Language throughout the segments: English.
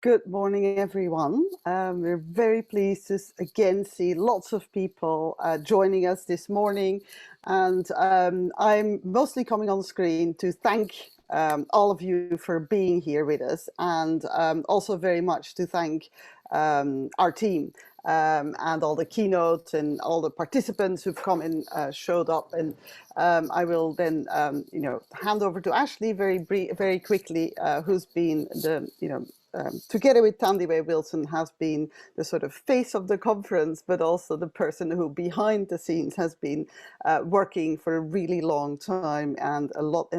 Good morning, everyone. We're very pleased to again see lots of people joining us this morning. And I'm mostly coming on screen to thank all of you for being here with us, and also very much to thank our team and all the keynotes and all the participants who've come and showed up. And I will then, hand over to Ashley very quickly, who's been the, together with Tandiwe Wilson, has been the sort of face of the conference, but also the person who behind the scenes has been working for a really long time and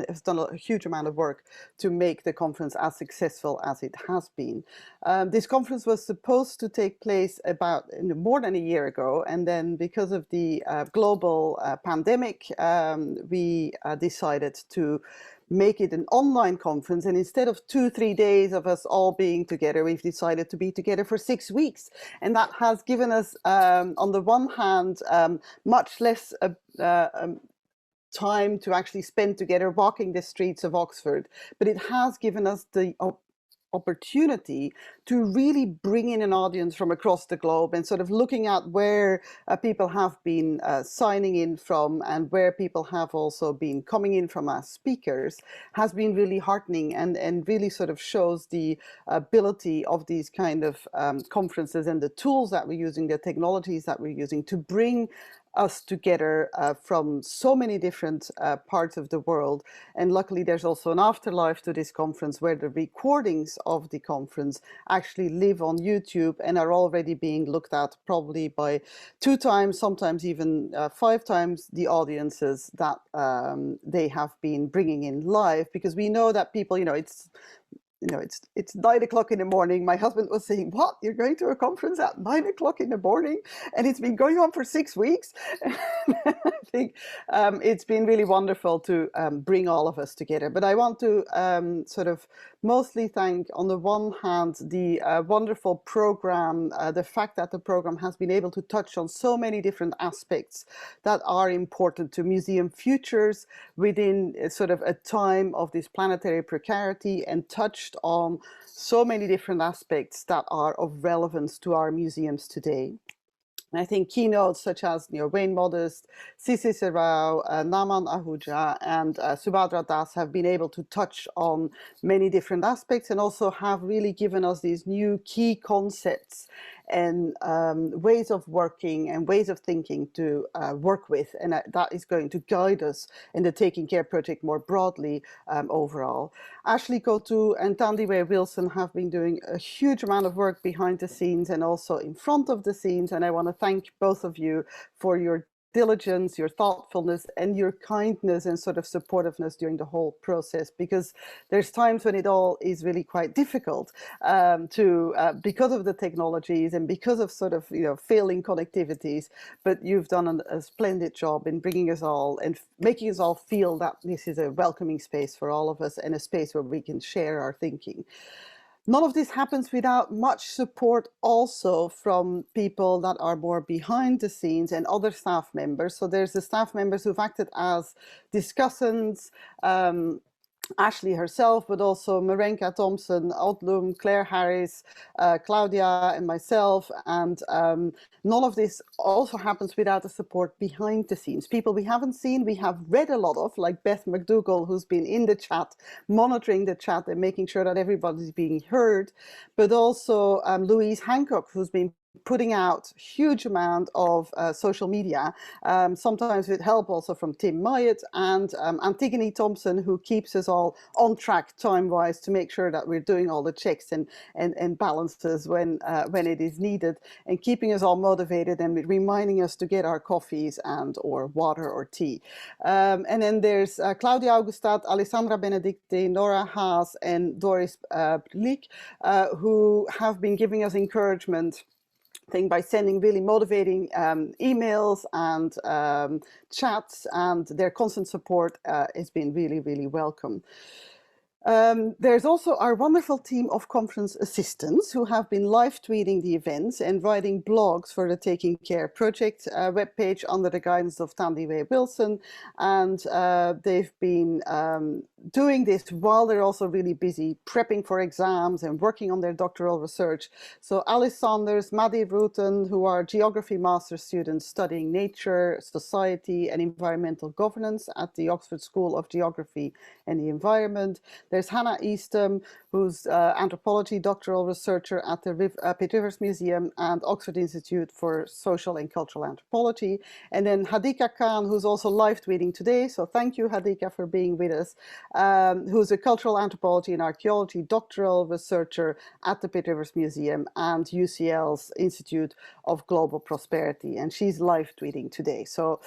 has done a huge amount of work to make the conference as successful as it has been. This conference was supposed to take place about more than a year ago, and then because of the global pandemic, we decided to make it an online conference, and instead of 2-3 days of us all being together, we've decided to be together for 6 weeks, and that has given us, on the one hand, much less time to actually spend together walking the streets of Oxford, but it has given us the opportunity to really bring in an audience from across the globe and sort of looking at where people have been signing in from and where people have also been coming in from as speakers has been really heartening, and really sort of shows the ability of these kind of conferences and the tools that we're using, the technologies that we're using to bring us together from so many different parts of the world. And luckily there's also an afterlife to this conference where the recordings of the conference actually live on YouTube and are already being looked at probably by 2 times, sometimes even 5 times the audiences that they have been bringing in live, because we know that people, it's 9 o'clock in the morning. My husband was saying, "What? You're going to a conference at 9 o'clock in the morning?" And it's been going on for 6 weeks. I think it's been really wonderful to bring all of us together. But I want to sort of mostly thank, on the one hand, the wonderful program, the fact that the program has been able to touch on so many different aspects that are important to museum futures within sort of a time of this planetary precarity, and touched on so many different aspects that are of relevance to our museums today. And I think keynotes such as Wayne Modest, Sisi Serrao, Naman Ahuja, and Subhadra Das have been able to touch on many different aspects, and also have really given us these new key concepts and ways of working and ways of thinking to work with, and that is going to guide us in the Taking Care project more broadly overall. Ashley Kotu and Tandiwe Wilson have been doing a huge amount of work behind the scenes and also in front of the scenes, and I want to thank both of you for your diligence, your thoughtfulness, and your kindness and sort of supportiveness during the whole process, because there's times when it all is really quite difficult because of the technologies and because of sort of failing connectivities, but you've done a splendid job in bringing us all and making us all feel that this is a welcoming space for all of us and a space where we can share our thinking. None of this happens without much support also from people that are more behind the scenes and other staff members. So there's the staff members who've acted as discussants, Ashley herself, but also Marenka Thompson, Odlum, Claire Harris, Claudia, and myself. And none of this also happens without the support behind the scenes. People we haven't seen, we have read a lot of, like Beth McDougall, who's been in the chat, monitoring the chat and making sure that everybody's being heard. But also Louise Hancock, who's been putting out huge amount of social media, sometimes with help also from Tim Myatt, and Antigone Thompson, who keeps us all on track time-wise to make sure that we're doing all the checks and balances when it is needed, and keeping us all motivated and reminding us to get our coffees and or water or tea. And then there's Claudia Augustat, Alessandra Benedicti, Nora Haas, and Doris Plick, who have been giving us encouragement by sending really motivating emails and chats, and their constant support has been really, really welcome. There's also our wonderful team of conference assistants who have been live tweeting the events and writing blogs for the Taking Care project webpage under the guidance of Tandy Way Wilson. And they've been doing this while they're also really busy prepping for exams and working on their doctoral research. So Alice Saunders, Maddie Rutten, who are geography master students studying nature, society and environmental governance at the Oxford School of Geography and the Environment. There's Hannah Eastham, who's anthropology doctoral researcher at the Pitt Rivers Museum and Oxford Institute for Social and Cultural Anthropology. And then Hadika Khan, who's also live tweeting today. So thank you, Hadika, for being with us, who's a cultural anthropology and archaeology doctoral researcher at the Pitt Rivers Museum and UCL's Institute of Global Prosperity. And she's live tweeting today. So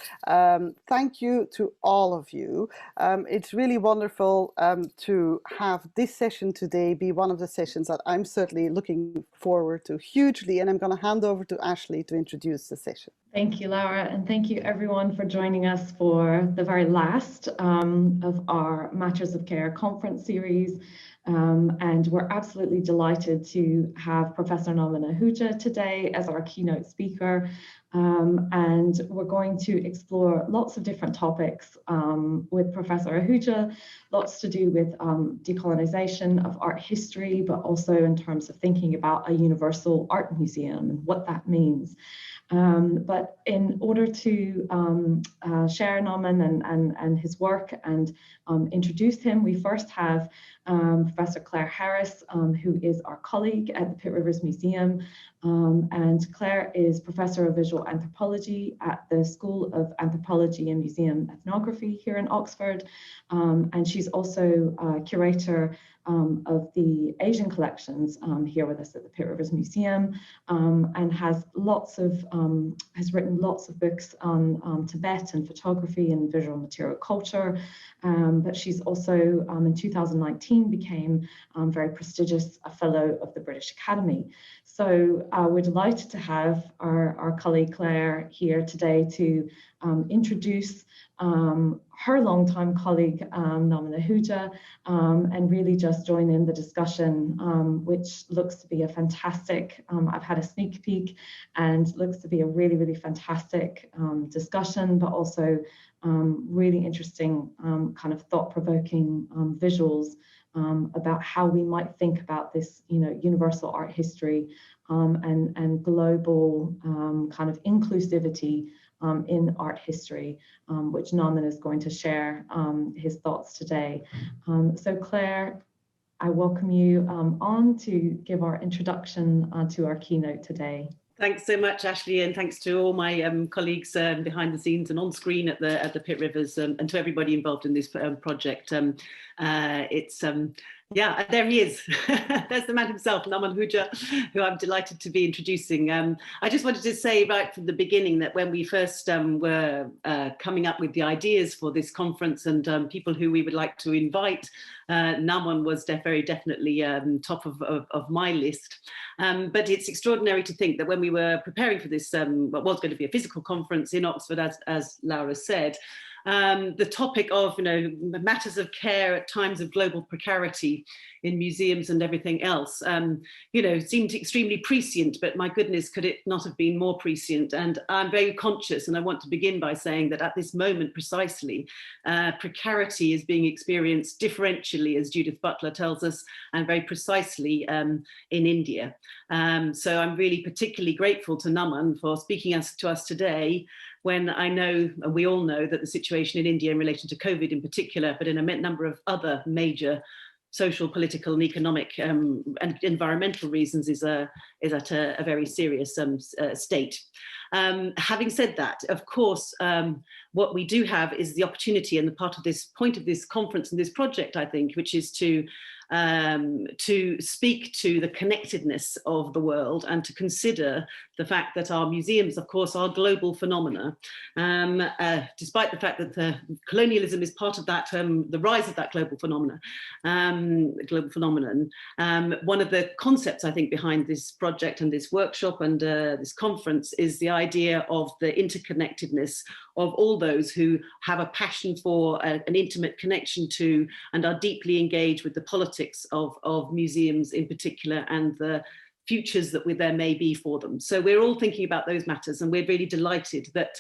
thank you to all of you. It's really wonderful to have this session today be one of the sessions that I'm certainly looking forward to hugely, and I'm going to hand over to Ashley to introduce the session. Thank you, Laura, and thank you everyone for joining us for the very last of our Matters of Care conference series. And we're absolutely delighted to have Professor Naman Ahuja today as our keynote speaker. And we're going to explore lots of different topics with Professor Ahuja, lots to do with decolonization of art history, but also in terms of thinking about a universal art museum and what that means. But in order to share Naman and his work and introduce him, we first have Professor Claire Harris, who is our colleague at the Pitt Rivers Museum. And Claire is Professor of Visual Anthropology at the School of Anthropology and Museum Ethnography here in Oxford. And she's also Curator of the Asian collections here with us at the Pitt Rivers Museum, and has written lots of books on Tibet and photography and visual material culture. But she's also in 2019 became very prestigious a fellow of the British Academy. So we're delighted to have our colleague Claire here today to introduce her longtime colleague Naman Ahuja, and really just join in the discussion, which looks to be a fantastic, I've had a sneak peek, and looks to be a really, really fantastic discussion, but also really interesting kind of thought-provoking visuals about how we might think about this, universal art history and global kind of inclusivity in art history, which Naman is going to share his thoughts today. So Claire, I welcome you on to give our introduction to our keynote today. Thanks so much, Ashley, and thanks to all my colleagues behind the scenes and on screen at the Pitt Rivers, and to everybody involved in this project. Yeah, there he is. There's the man himself, Naman Ahuja, who I'm delighted to be introducing. I just wanted to say right from the beginning that when we first were coming up with the ideas for this conference and people who we would like to invite, Naman was very definitely top of my list. But it's extraordinary to think that when we were preparing for this, what was going to be a physical conference in Oxford, as Laura said, the topic of matters of care at times of global precarity in museums and everything else seemed extremely prescient, but my goodness, could it not have been more prescient? And I'm very conscious, and I want to begin by saying that at this moment precisely, precarity is being experienced differentially, as Judith Butler tells us, and very precisely in India. So I'm really particularly grateful to Naman for speaking to us today, when I know, and we all know, that the situation in India in relation to COVID in particular, but in a number of other major social, political and economic and environmental reasons is at a very serious state. Having said that, of course, what we do have is the opportunity and the point of this conference and this project, I think, which is to to speak to the connectedness of the world and to consider the fact that our museums, of course, are global phenomena, despite the fact that colonialism is part of that, the rise of that global phenomenon. One of the concepts, I think, behind this project and this workshop and this conference is the idea of the interconnectedness of all those who have a passion for an intimate connection to and are deeply engaged with the politics of museums in particular and the futures that there may be for them. So we're all thinking about those matters, and we're really delighted that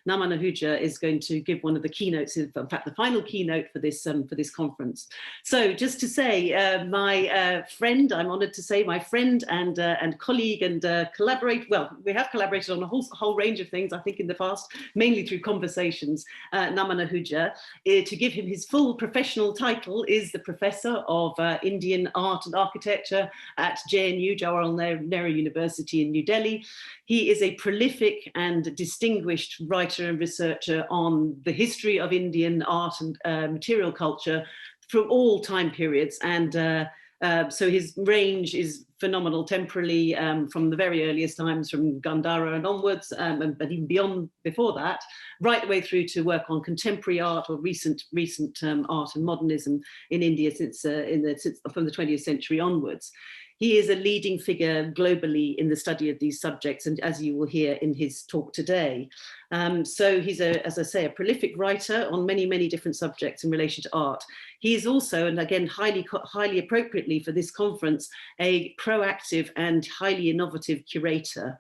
Naman Ahuja is going to give one of the keynotes, in fact, the final keynote for this conference. So just to say, my friend, I'm honoured to say, my friend and colleague and collaborate. Well, we have collaborated on a whole range of things, I think, in the past, mainly through conversations. Naman Ahuja, to give him his full professional title, is the Professor of Indian Art and Architecture at JNU, Jawaharlal Nehru University in New Delhi. He is a prolific and distinguished writer and researcher on the history of Indian art and material culture from all time periods. And so his range is phenomenal temporally, from the very earliest times, from Gandhara and onwards, but even beyond before that, right the way through to work on contemporary art or recent art and modernism in India since from the 20th century onwards. He is a leading figure globally in the study of these subjects, and as you will hear in his talk today. So he's, as I say, a prolific writer on many, many different subjects in relation to art. He is also, and again, highly appropriately for this conference, a proactive and highly innovative curator.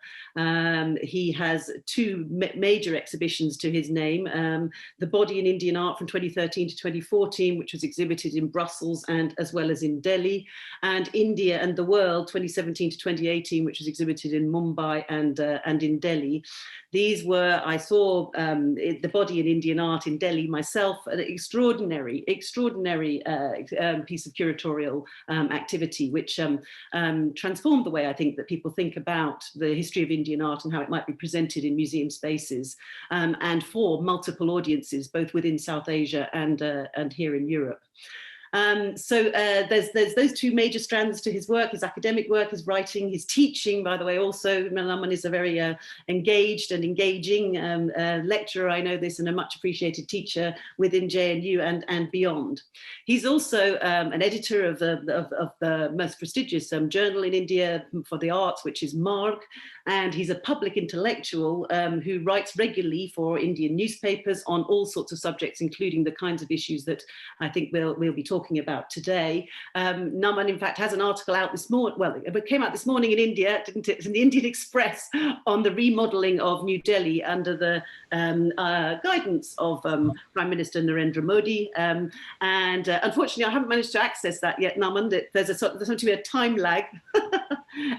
He has two major exhibitions to his name, The Body in Indian Art from 2013 to 2014, which was exhibited in Brussels and as well as in Delhi, and India and the World 2017 to 2018, which was exhibited in Mumbai and in Delhi. These were, I saw The Body in Indian Art in Delhi myself, an extraordinary piece of curatorial activity, which transformed the way I think that people think about the history of Indian art and how it might be presented in museum spaces, and for multiple audiences, both within South Asia and here in Europe. So there's those two major strands to his work, his academic work, his writing, his teaching, by the way. Also, Naman is a very engaged and engaging lecturer, I know this, and a much appreciated teacher within JNU and beyond. He's also an editor of the most prestigious journal in India for the arts, which is Marg, and he's a public intellectual who writes regularly for Indian newspapers on all sorts of subjects, including the kinds of issues that I think we'll be talking about today. Naman, in fact, has an article out this morning, well, it came out this morning in India, didn't it? It's in the Indian Express on the remodeling of New Delhi under the guidance of Prime Minister Narendra Modi. And unfortunately, I haven't managed to access that yet, Naman. There's going to be a time lag.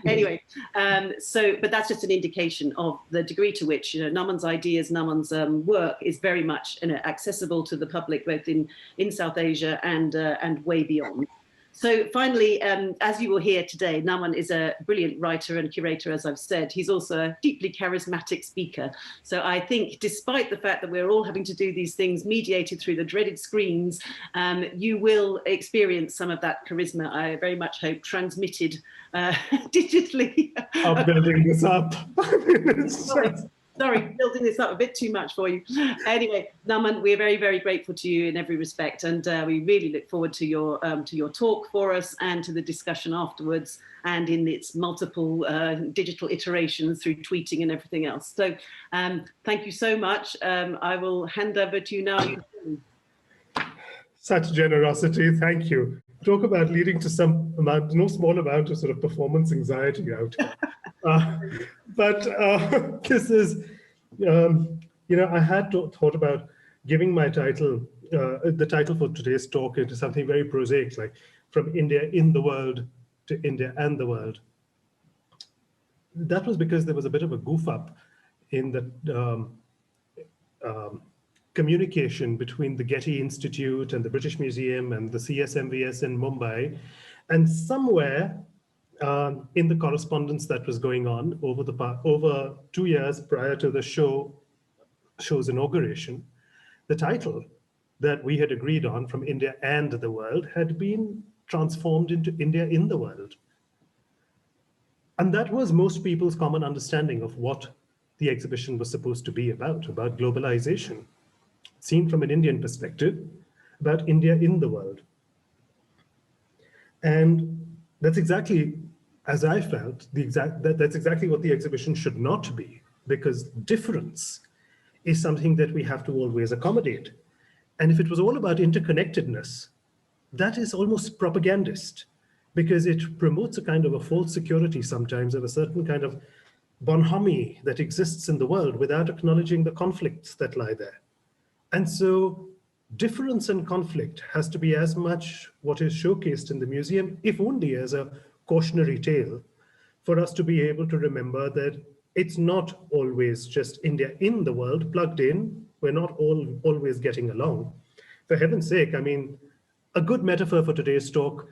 Anyway, but that's just an indication of the degree to which Naman's ideas, Naman's work is very much accessible to the public, both in South Asia and way beyond. So finally, as you will hear today, Naman is a brilliant writer and curator, as I've said. He's also a deeply charismatic speaker. So I think despite the fact that we're all having to do these things mediated through the dreaded screens, you will experience some of that charisma, I very much hope, transmitted digitally. I'm building this up. Sorry, building this up a bit too much for you. Anyway, Naman, we're very, very grateful to you in every respect, and we really look forward to your talk for us and to the discussion afterwards, and in its multiple digital iterations through tweeting and everything else. So, thank you so much. I will hand over to you now. Such generosity, thank you. Talk about leading to some amount, no small amount of sort of performance anxiety out here. But this is, I had thought about giving my title, the title for today's talk, into something very prosaic, like From India in the World to India and the World. That was because there was a bit of a goof up in the communication between the Getty Institute and the British Museum and the CSMVS in Mumbai. And somewhere in the correspondence that was going on over 2 years prior to the show's inauguration, the title that we had agreed on, From India and the World, had been transformed into India in the world. And that was most people's common understanding of what the exhibition was supposed to be about globalization, seen from an Indian perspective, about India in the world. And that's exactly, as I felt, that's exactly what the exhibition should not be, because difference is something that we have to always accommodate. And if it was all about interconnectedness, that is almost propagandist, because it promotes a kind of a false security sometimes of a certain kind of bonhomie that exists in the world without acknowledging the conflicts that lie there. And so difference and conflict has to be as much what is showcased in the museum, if only as a cautionary tale, for us to be able to remember that it's not always just India in the world, plugged in. We're not always getting along. For heaven's sake, I mean, a good metaphor for today's talk,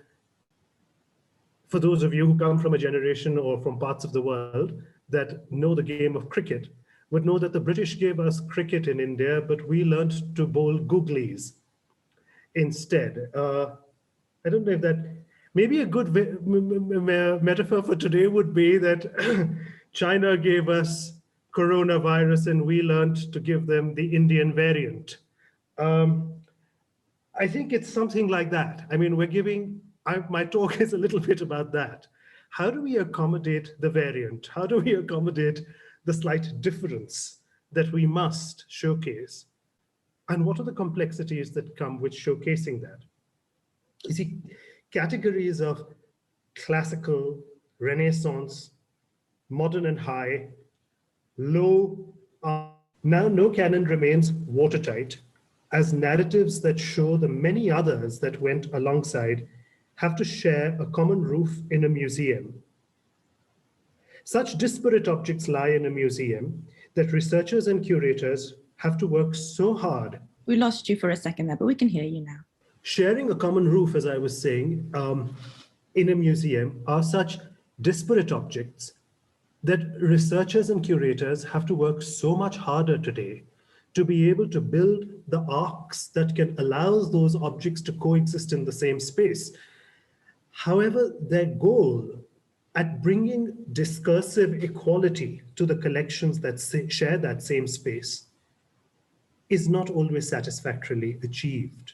for those of you who come from a generation or from parts of the world that know the game of cricket, would know that the British gave us cricket in India, but we learned to bowl googlies instead. I don't know if that, maybe a good metaphor for today would be that China gave us coronavirus and we learned to give them the Indian variant. I think it's something like that. I mean, my talk is a little bit about that. How do we accommodate the variant? How do we accommodate the slight difference that we must showcase? And what are the complexities that come with showcasing that? You see, categories of classical, Renaissance, modern and high, low, now no canon remains watertight, as narratives that show the many others that went alongside have to share a common roof in a museum. Such disparate objects lie in a museum that researchers and curators have to work so hard. We lost you for a second there, but we can hear you now. Sharing a common roof, as I was saying, in a museum are such disparate objects that researchers and curators have to work so much harder today to be able to build the arcs that can allow those objects to coexist in the same space. However, their goal at bringing discursive equality to the collections that share that same space is not always satisfactorily achieved.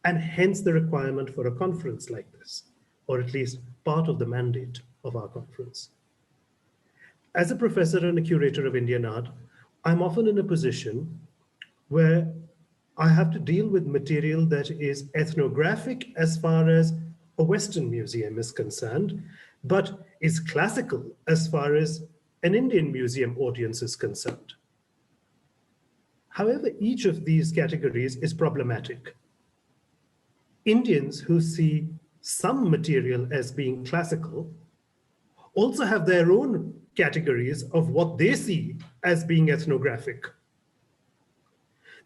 And hence the requirement for a conference like this, or at least part of the mandate of our conference. As a professor and a curator of Indian art, I'm often in a position where I have to deal with material that is ethnographic as far as a Western museum is concerned, but is classical as far as an Indian museum audience is concerned. However, each of these categories is problematic. Indians who see some material as being classical also have their own categories of what they see as being ethnographic.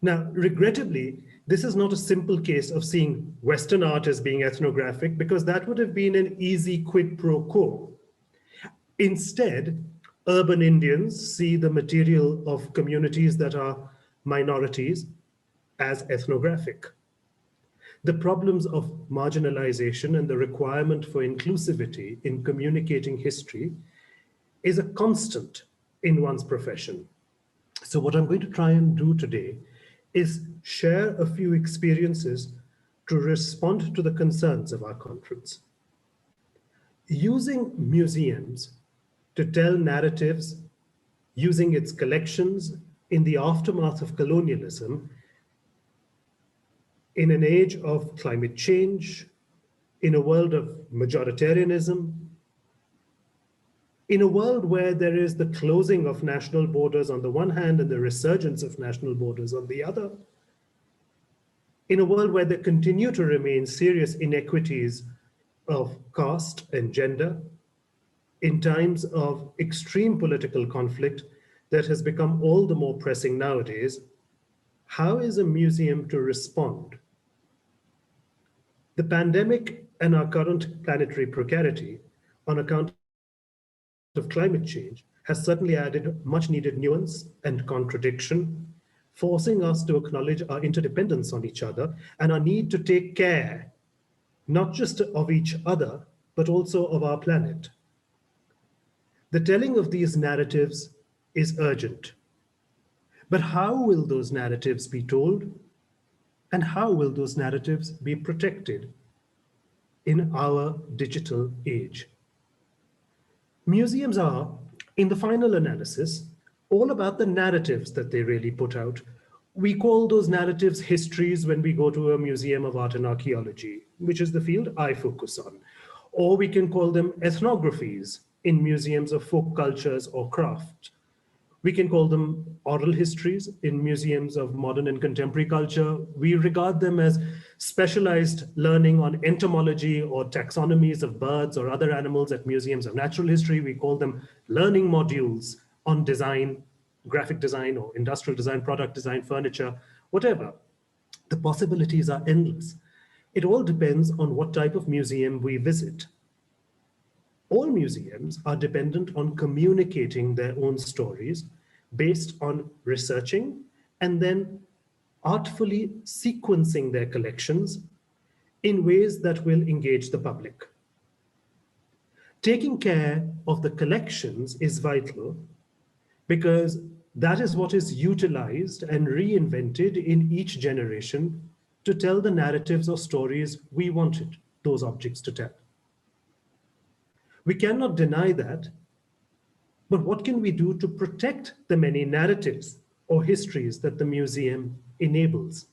Now, regrettably, this is not a simple case of seeing Western art as being ethnographic, because that would have been an easy quid pro quo. Instead, urban Indians see the material of communities that are minorities as ethnographic. The problems of marginalization and the requirement for inclusivity in communicating history is a constant in one's profession. So what I'm going to try and do today is share a few experiences to respond to the concerns of our conference. Using museums to tell narratives, using its collections in the aftermath of colonialism, in an age of climate change, in a world of majoritarianism, in a world where there is the closing of national borders on the one hand and the resurgence of national borders on the other, in a world where there continue to remain serious inequities of caste and gender, in times of extreme political conflict that has become all the more pressing nowadays, how is a museum to respond? The pandemic and our current planetary precarity on account of climate change has certainly added much needed nuance and contradiction, forcing us to acknowledge our interdependence on each other and our need to take care not just of each other, but also of our planet. The telling of these narratives is urgent. But how will those narratives be told? And how will those narratives be protected in our digital age? Museums are, in the final analysis, all about the narratives that they really put out. We call those narratives histories when we go to a museum of art and archaeology, which is the field I focus on. Or we can call them ethnographies in museums of folk cultures or craft. We can call them oral histories in museums of modern and contemporary culture. We regard them as specialized learning on entomology or taxonomies of birds or other animals at museums of natural history. We call them learning modules on design, graphic design or industrial design, product design, furniture, whatever. The possibilities are endless. It all depends on what type of museum we visit. All museums are dependent on communicating their own stories based on researching and then artfully sequencing their collections in ways that will engage the public. Taking care of the collections is vital because that is what is utilized and reinvented in each generation to tell the narratives or stories we wanted those objects to tell. We cannot deny that, but what can we do to protect the many narratives or histories that the museum enables?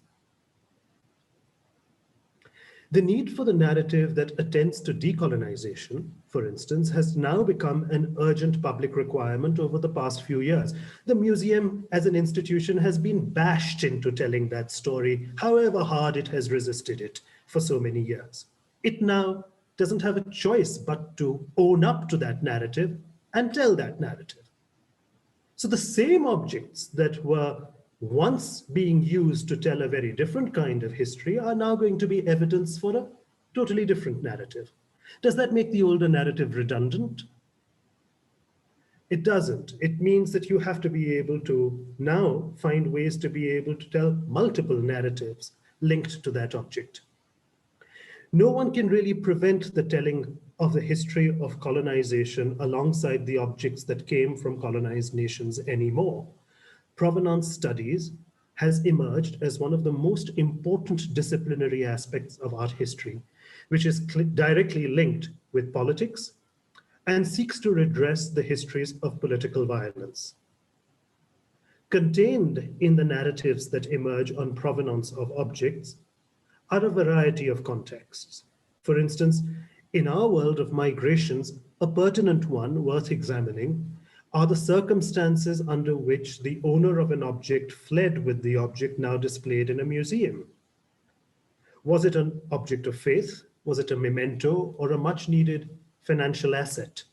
The need for the narrative that attends to decolonization, for instance, has now become an urgent public requirement over the past few years. The museum as an institution has been bashed into telling that story, however hard it has resisted it for so many years. It now doesn't have a choice but to own up to that narrative and tell that narrative. So the same objects that were once being used to tell a very different kind of history are now going to be evidence for a totally different narrative. Does that make the older narrative redundant? It doesn't. It means that you have to be able to now find ways to be able to tell multiple narratives linked to that object. No one can really prevent the telling of the history of colonization alongside the objects that came from colonized nations anymore. Provenance studies has emerged as one of the most important disciplinary aspects of art history, which is directly linked with politics and seeks to redress the histories of political violence. Contained in the narratives that emerge on provenance of objects are a variety of contexts. For instance, in our world of migrations, a pertinent one worth examining are the circumstances under which the owner of an object fled with the object now displayed in a museum. Was it an object of faith? Was it a memento or a much needed financial asset?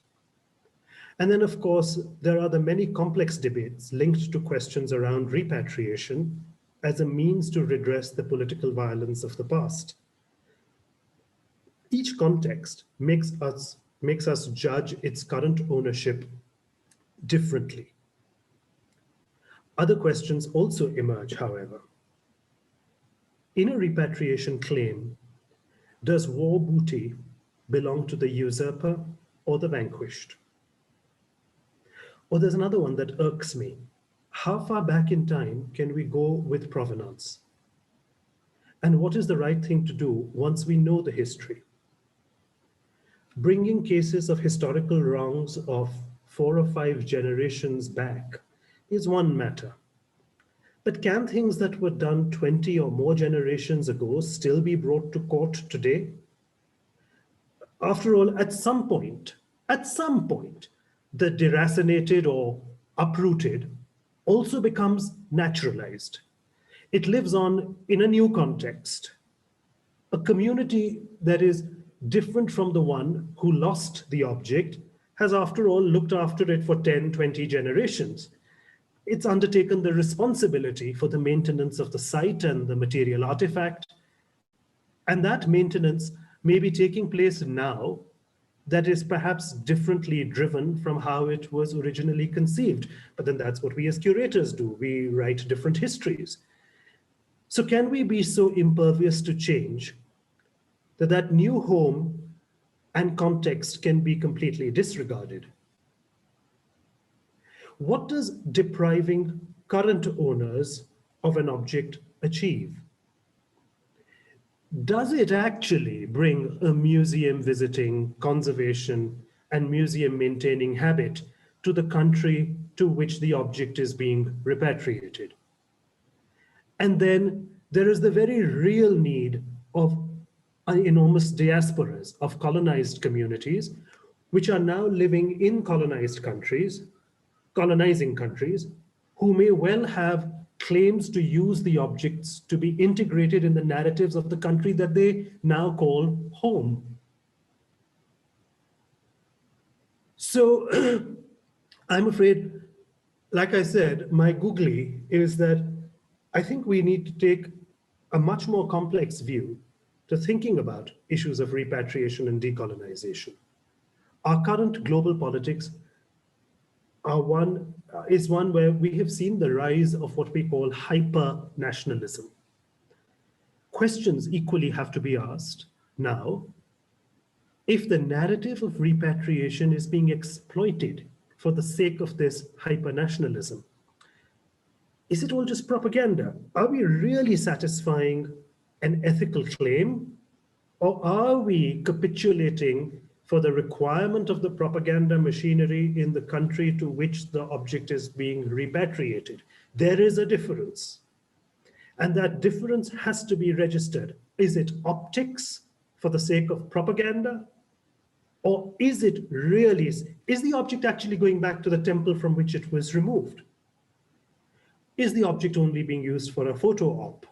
And then, of course, there are the many complex debates linked to questions around repatriation as a means to redress the political violence of the past. Each context makes us judge its current ownership differently. Other questions also emerge, however. In a repatriation claim, does war booty belong to the usurper or the vanquished? Or there's another one that irks me. How far back in time can we go with provenance? And what is the right thing to do once we know the history? Bringing cases of historical wrongs of 4 or 5 generations back is one matter. But can things that were done 20 or more generations ago still be brought to court today? After all, at some point, the deracinated or uprooted also becomes naturalized. It lives on in a new context. A community that is different from the one who lost the object has, after all, looked after it for 10, 20 generations. It's undertaken the responsibility for the maintenance of the site and the material artifact. And that maintenance may be taking place now that is perhaps differently driven from how it was originally conceived. But then that's what we as curators do. We write different histories. So can we be so impervious to change that new home and context can be completely disregarded. What does depriving current owners of an object achieve? Does it actually bring a museum visiting, conservation, and museum maintaining habit to the country to which the object is being repatriated? And then there is the very real need of enormous diasporas of colonized communities, which are now living in colonizing countries, who may well have claims to use the objects to be integrated in the narratives of the country that they now call home. So I'm afraid, like I said, my googly is that I think we need to take a much more complex view to thinking about issues of repatriation and decolonization. Our current global politics is one where we have seen the rise of what we call hyper-nationalism. Questions equally have to be asked now. If the narrative of repatriation is being exploited for the sake of this hyper-nationalism, is it all just propaganda? Are we really satisfying an ethical claim? Or are we capitulating for the requirement of the propaganda machinery in the country to which the object is being repatriated? There is a difference. And that difference has to be registered. Is it optics for the sake of propaganda? Or is it really, is the object actually going back to the temple from which it was removed? Is the object only being used for a photo op?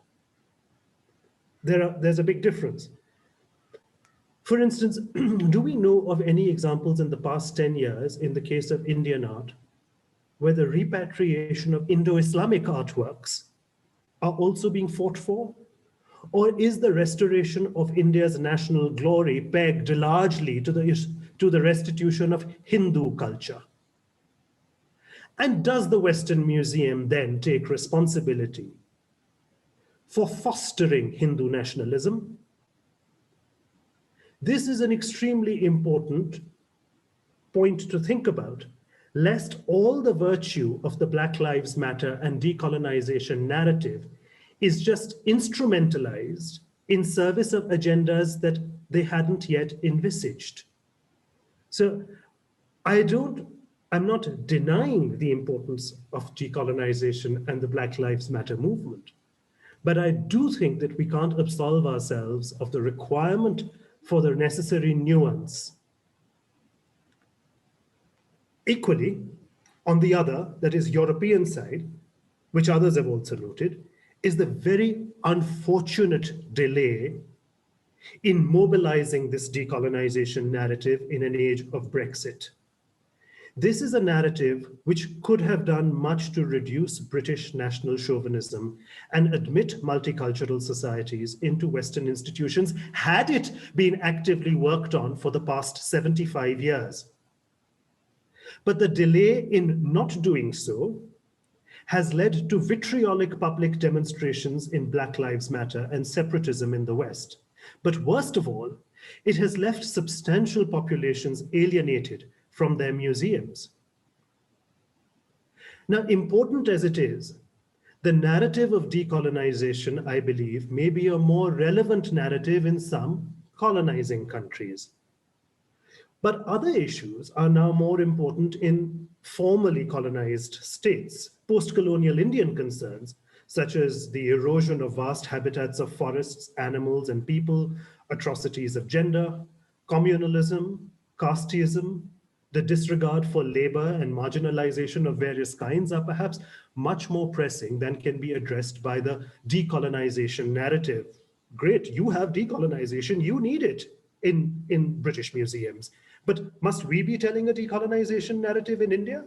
There's a big difference. For instance, do we know of any examples in the past 10 years in the case of Indian art where the repatriation of Indo-Islamic artworks are also being fought for? Or is the restoration of India's national glory pegged largely to the restitution of Hindu culture? And does the Western Museum then take responsibility for fostering Hindu nationalism? This is an extremely important point to think about, lest all the virtue of the Black Lives Matter and decolonization narrative is just instrumentalized in service of agendas that they hadn't yet envisaged. So I'm not denying the importance of decolonization and the Black Lives Matter movement, but I do think that we can't absolve ourselves of the requirement for the necessary nuance. Equally, on the other, that is European side, which others have also noted, is the very unfortunate delay in mobilizing this decolonization narrative in an age of Brexit. This is a narrative which could have done much to reduce British national chauvinism and admit multicultural societies into Western institutions had it been actively worked on for the past 75 years. But the delay in not doing so has led to vitriolic public demonstrations in Black Lives Matter and separatism in the West. But worst of all, it has left substantial populations alienated from their museums. Now, important as it is, the narrative of decolonization, I believe, may be a more relevant narrative in some colonizing countries. But other issues are now more important in formerly colonized states. Post-colonial Indian concerns, such as the erosion of vast habitats of forests, animals, and people, atrocities of gender, communalism, casteism, the disregard for labor and marginalization of various kinds are perhaps much more pressing than can be addressed by the decolonization narrative. Great, you have decolonization, you need it in British museums. But must we be telling a decolonization narrative in India?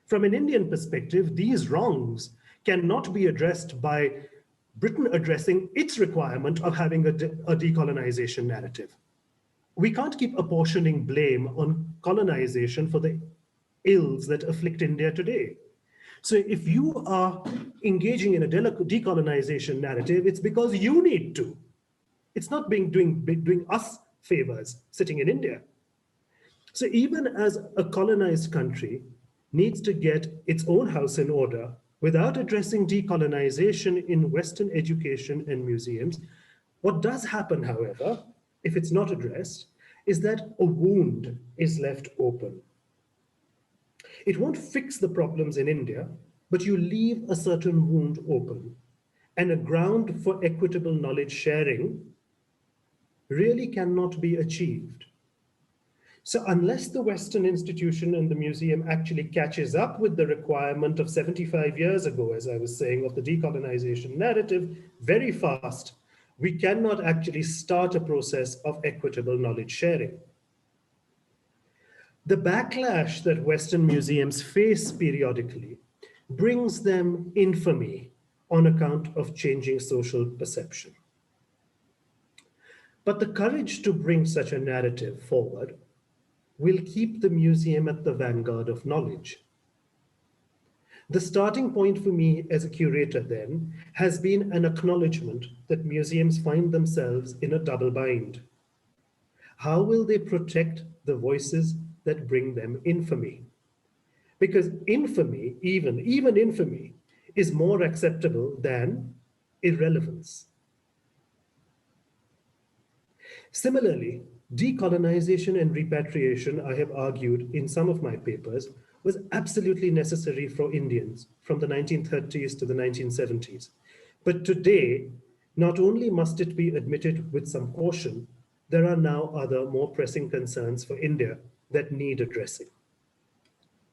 From an Indian perspective, these wrongs cannot be addressed by Britain addressing its requirement of having a decolonization narrative. We can't keep apportioning blame on colonization for the ills that afflict India today. So if you are engaging in a decolonization narrative, it's because you need to. It's not doing us favors sitting in India. So even as a colonized country needs to get its own house in order without addressing decolonization in Western education and museums, what does happen, however, if it's not addressed, is that a wound is left open. It won't fix the problems in India, but you leave a certain wound open, and a ground for equitable knowledge sharing really cannot be achieved. So unless the Western institution and the museum actually catches up with the requirement of 75 years ago, as I was saying, of the decolonization narrative very fast, we cannot actually start a process of equitable knowledge sharing. The backlash that Western museums face periodically brings them infamy on account of changing social perception. But the courage to bring such a narrative forward will keep the museum at the vanguard of knowledge. The starting point for me as a curator then has been an acknowledgement that museums find themselves in a double bind. How will they protect the voices that bring them infamy? Because infamy, even infamy, is more acceptable than irrelevance. Similarly, decolonization and repatriation, I have argued in some of my papers, was absolutely necessary for Indians from the 1930s to the 1970s. But today, not only must it be admitted with some caution, there are now other more pressing concerns for India that need addressing.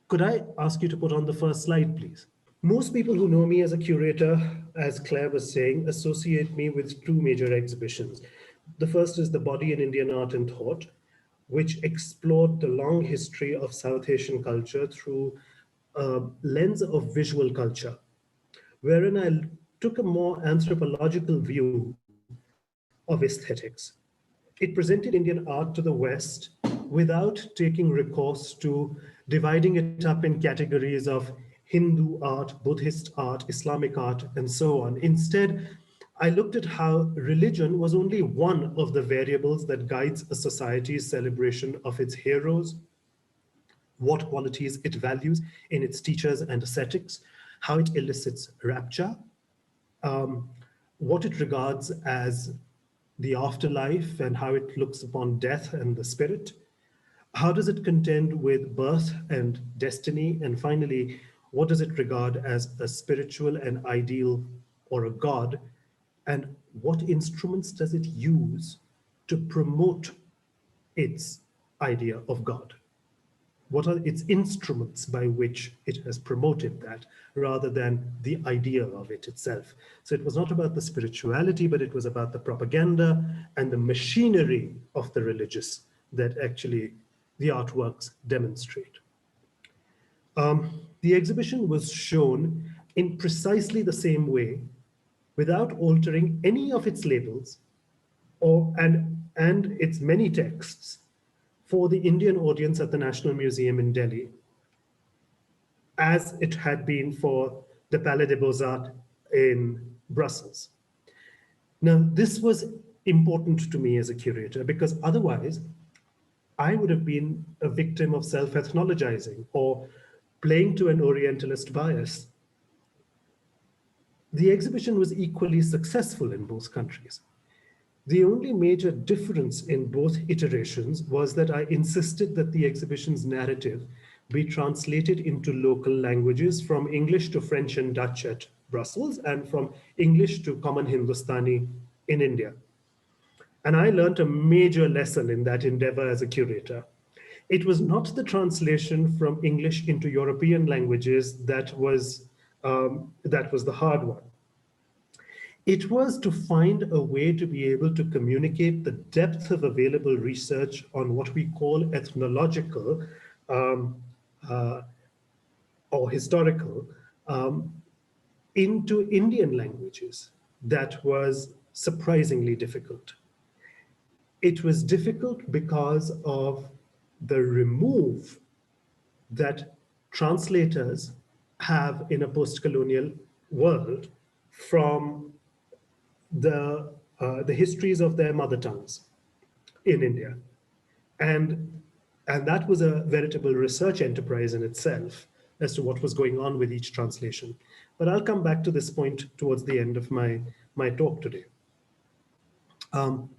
Could I ask you to put on the first slide, please? Most people who know me as a curator, as Claire was saying, associate me with two major exhibitions. The first is The Body in Indian Art and Thought, which explored the long history of South Asian culture through a lens of visual culture, wherein I took a more anthropological view of aesthetics. It presented Indian art to the West without taking recourse to dividing it up in categories of Hindu art, Buddhist art, Islamic art, and so on. Instead, I looked at how religion was only one of the variables that guides a society's celebration of its heroes, what qualities it values in its teachers and ascetics, how it elicits rapture, what it regards as the afterlife and how it looks upon death and the spirit. How does it contend with birth and destiny? And finally, what does it regard as a spiritual and ideal or a god? And what instruments does it use to promote its idea of God? What are its instruments by which it has promoted that rather than the idea of it itself? So it was not about the spirituality, but it was about the propaganda and the machinery of the religious that actually the artworks demonstrate. The exhibition was shown in precisely the same way without altering any of its labels and its many texts for the Indian audience at the National Museum in Delhi, as it had been for the Palais des Beaux-Arts in Brussels. Now, this was important to me as a curator because otherwise I would have been a victim of self-ethnologizing or playing to an Orientalist bias. The exhibition was equally successful in both countries. The only major difference in both iterations was that I insisted that the exhibition's narrative be translated into local languages from English to French and Dutch at Brussels and from English to Common Hindustani in India. And I learned a major lesson in that endeavor as a curator. It was not the translation from English into European languages that was the hard one. It was to find a way to be able to communicate the depth of available research on what we call ethnological or historical into Indian languages. That was surprisingly difficult. It was difficult because of the remove that translators have in a post-colonial world from the the histories of their mother tongues in India. And that was a veritable research enterprise in itself as to what was going on with each translation. But I'll come back to this point towards the end of my talk today. So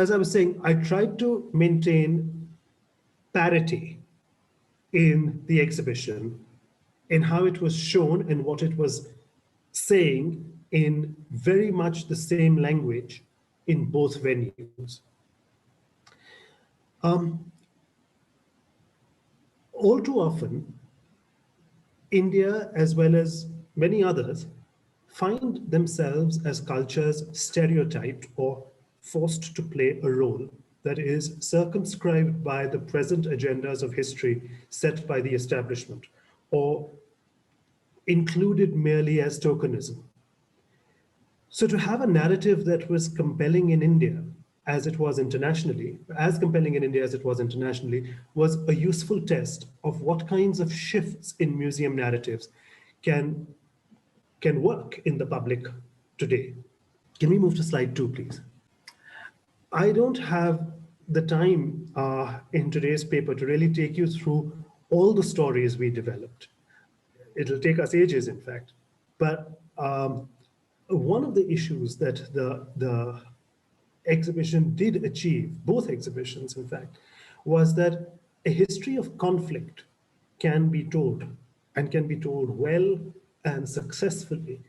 as I was saying, I tried to maintain parity in the exhibition, in how it was shown and what it was saying in very much the same language in both venues. All too often, India, as well as many others, find themselves as cultures stereotyped or forced to play a role that is circumscribed by the present agendas of history set by the establishment, or included merely as tokenism. So to have a narrative that was compelling in India, as it was internationally, as compelling in India as it was internationally, was a useful test of what kinds of shifts in museum narratives can work in the public today. Can we move to slide 2, please? I don't have the time in today's paper to really take you through all the stories we developed. It'll take us ages, in fact. But one of the issues that the exhibition did achieve, both exhibitions, in fact, was that a history of conflict can be told, and can be told well and successfully.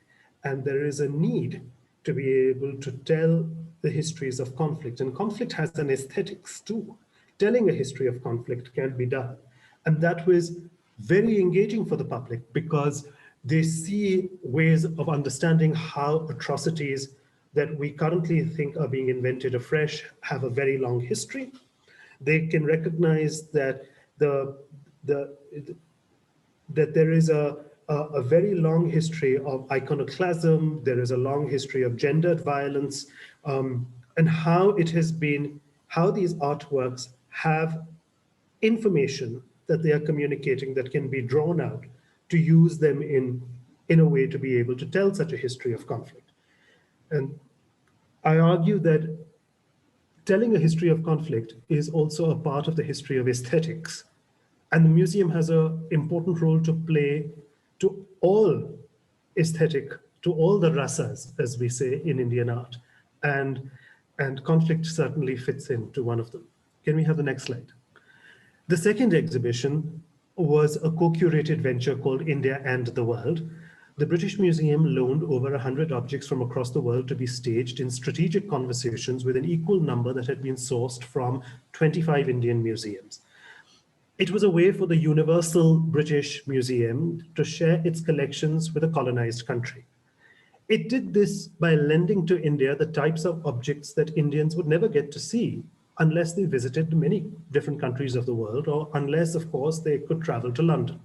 And there is a need to be able to tell the histories of conflict. And conflict has an aesthetics too. Telling a history of conflict can be done. And that was very engaging for the public, because they see ways of understanding how atrocities that we currently think are being invented afresh have a very long history. They can recognize that that there is a very long history of iconoclasm. There is a long history of gendered violence, and how it has been, how these artworks have information that they are communicating that can be drawn out to use them in a way to be able to tell such a history of conflict. And I argue that telling a history of conflict is also a part of the history of aesthetics. And the museum has an important role to play to all aesthetic, to all the rasas, as we say in Indian art. And conflict certainly fits into one of them. Can we have the next slide? The second exhibition was a co-curated venture called India and the World. The British Museum loaned over 100 objects from across the world to be staged in strategic conversations with an equal number that had been sourced from 25 Indian museums. It was a way for the Universal British Museum to share its collections with a colonized country. It did this by lending to India the types of objects that Indians would never get to see unless they visited many different countries of the world, or unless, of course, they could travel to London.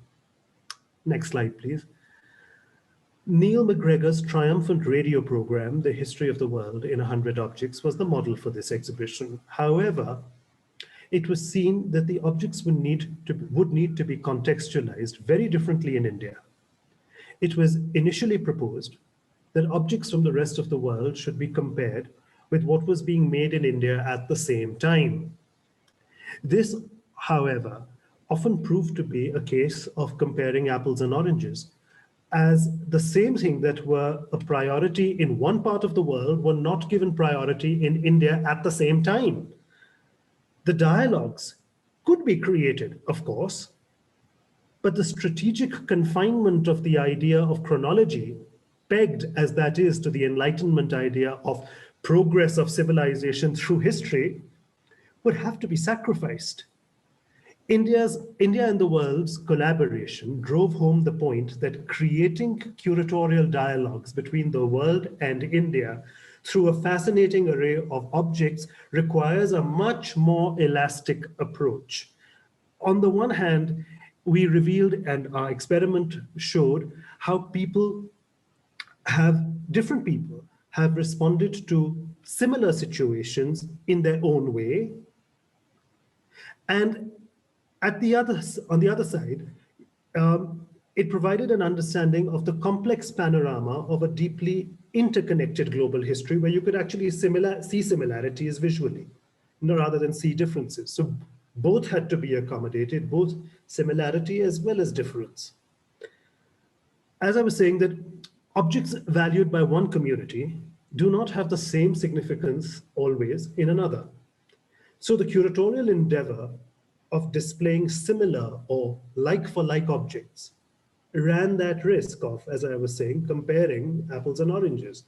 Next slide, please. Neil Mcgregor's triumphant radio program, The History of the World in 100 Objects, was the model for this exhibition. However, it was seen that the objects would need to be contextualized very differently in India. It was initially proposed that objects from the rest of the world should be compared with what was being made in India at the same time. This, however, often proved to be a case of comparing apples and oranges, as the same thing that were a priority in one part of the world were not given priority in India at the same time. The dialogues could be created, of course, but the strategic confinement of the idea of chronology, pegged as that is to the Enlightenment idea of progress of civilization through history, would have to be sacrificed. India and the World's collaboration drove home the point that creating curatorial dialogues between the world and India through a fascinating array of objects requires a much more elastic approach. On the one hand, we revealed, and our experiment showed, how different people have responded to similar situations in their own way. And on the other side, it provided an understanding of the complex panorama of a deeply interconnected global history where you could actually see similarities visually, rather than see differences. So both had to be accommodated, both similarity as well as difference. As I was saying, that objects valued by one community do not have the same significance always in another. So the curatorial endeavor of displaying similar or like-for-like objects ran that risk of, as I was saying, comparing apples and oranges.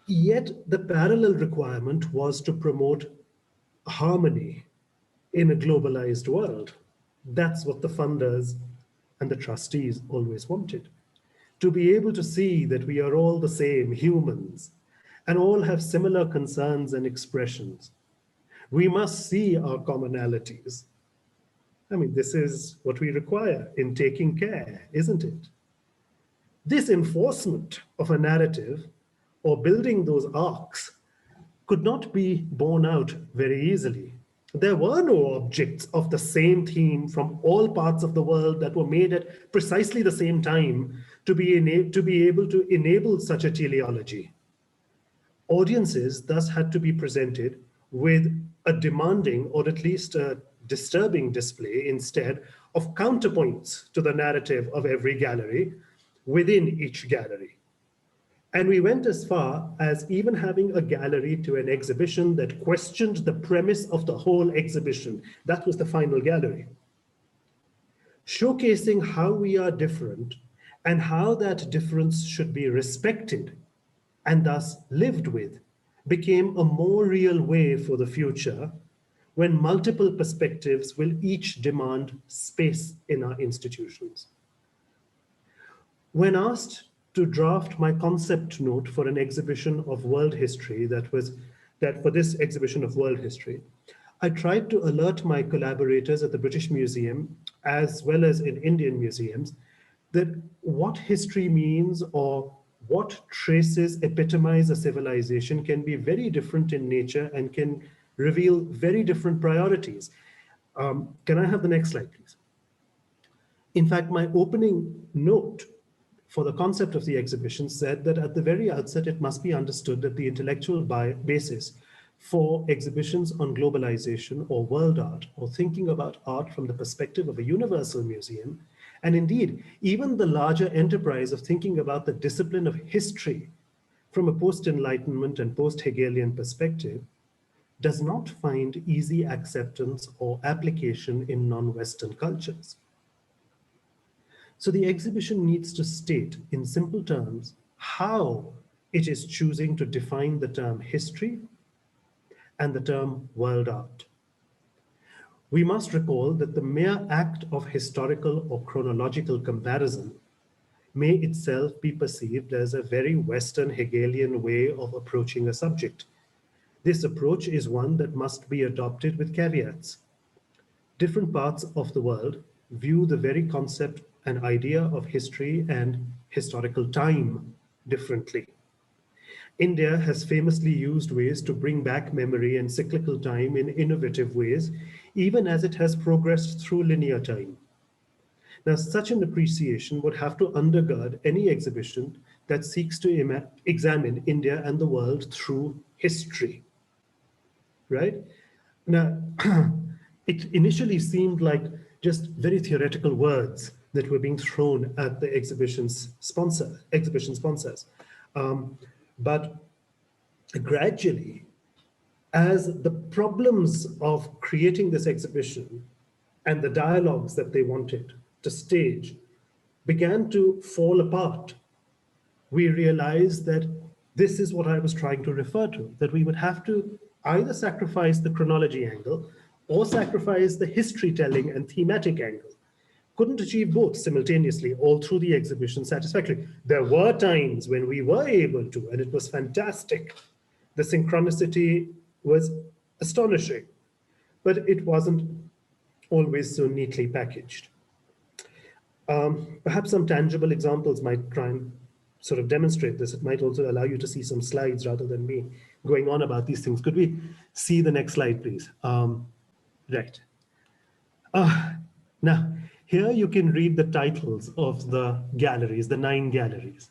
Yet the parallel requirement was to promote harmony in a globalized world. That's what the funders and the trustees always wanted. To be able to see that we are all the same humans and all have similar concerns and expressions. We must see our commonalities. I mean, this is what we require in taking care, isn't it? This enforcement of a narrative or building those arcs could not be borne out very easily. There were no objects of the same theme from all parts of the world that were made at precisely the same time to be able to enable such a teleology. Audiences thus had to be presented with a demanding or at least a disturbing display instead of counterpoints to the narrative of every gallery within each gallery. And we went as far as even having a gallery to an exhibition that questioned the premise of the whole exhibition. That was the final gallery. Showcasing how we are different and how that difference should be respected and thus lived with became a more real way for the future when multiple perspectives will each demand space in our institutions. When asked to draft my concept note for an exhibition of world history that for this exhibition of world history, I tried to alert my collaborators at the British Museum as well as in Indian museums that what history means or what traces epitomize a civilization can be very different in nature and can reveal very different priorities. Can I have the next slide, please? In fact, my opening note for the concept of the exhibition said that at the very outset, it must be understood that the intellectual basis for exhibitions on globalization or world art, or thinking about art from the perspective of a universal museum, and indeed, even the larger enterprise of thinking about the discipline of history from a post-Enlightenment and post-Hegelian perspective, does not find easy acceptance or application in non-Western cultures. So the exhibition needs to state in simple terms how it is choosing to define the term history and the term world art. We must recall that the mere act of historical or chronological comparison may itself be perceived as a very Western Hegelian way of approaching a subject. This approach is one that must be adopted with caveats. Different parts of the world view the very concept and idea of history and historical time differently. India has famously used ways to bring back memory and cyclical time in innovative ways, even as it has progressed through linear time. Now, such an appreciation would have to undergird any exhibition that seeks to examine India and the world through history, right? Now, it initially seemed like just very theoretical words that were being thrown at the exhibition sponsors. But gradually, as the problems of creating this exhibition and the dialogues that they wanted to stage began to fall apart, we realized that this is what I was trying to refer to, that we would have to either sacrifice the chronology angle or sacrifice the history telling and thematic angle. Couldn't achieve both simultaneously all through the exhibition satisfactorily. There were times when we were able to, and it was fantastic. The synchronicity was astonishing, but it wasn't always so neatly packaged. Perhaps some tangible examples might try and sort of demonstrate this. It might also allow you to see some slides rather than me going on about these things. Could we see the next slide, please? Right. Now, here you can read the titles of the galleries, the 9 galleries.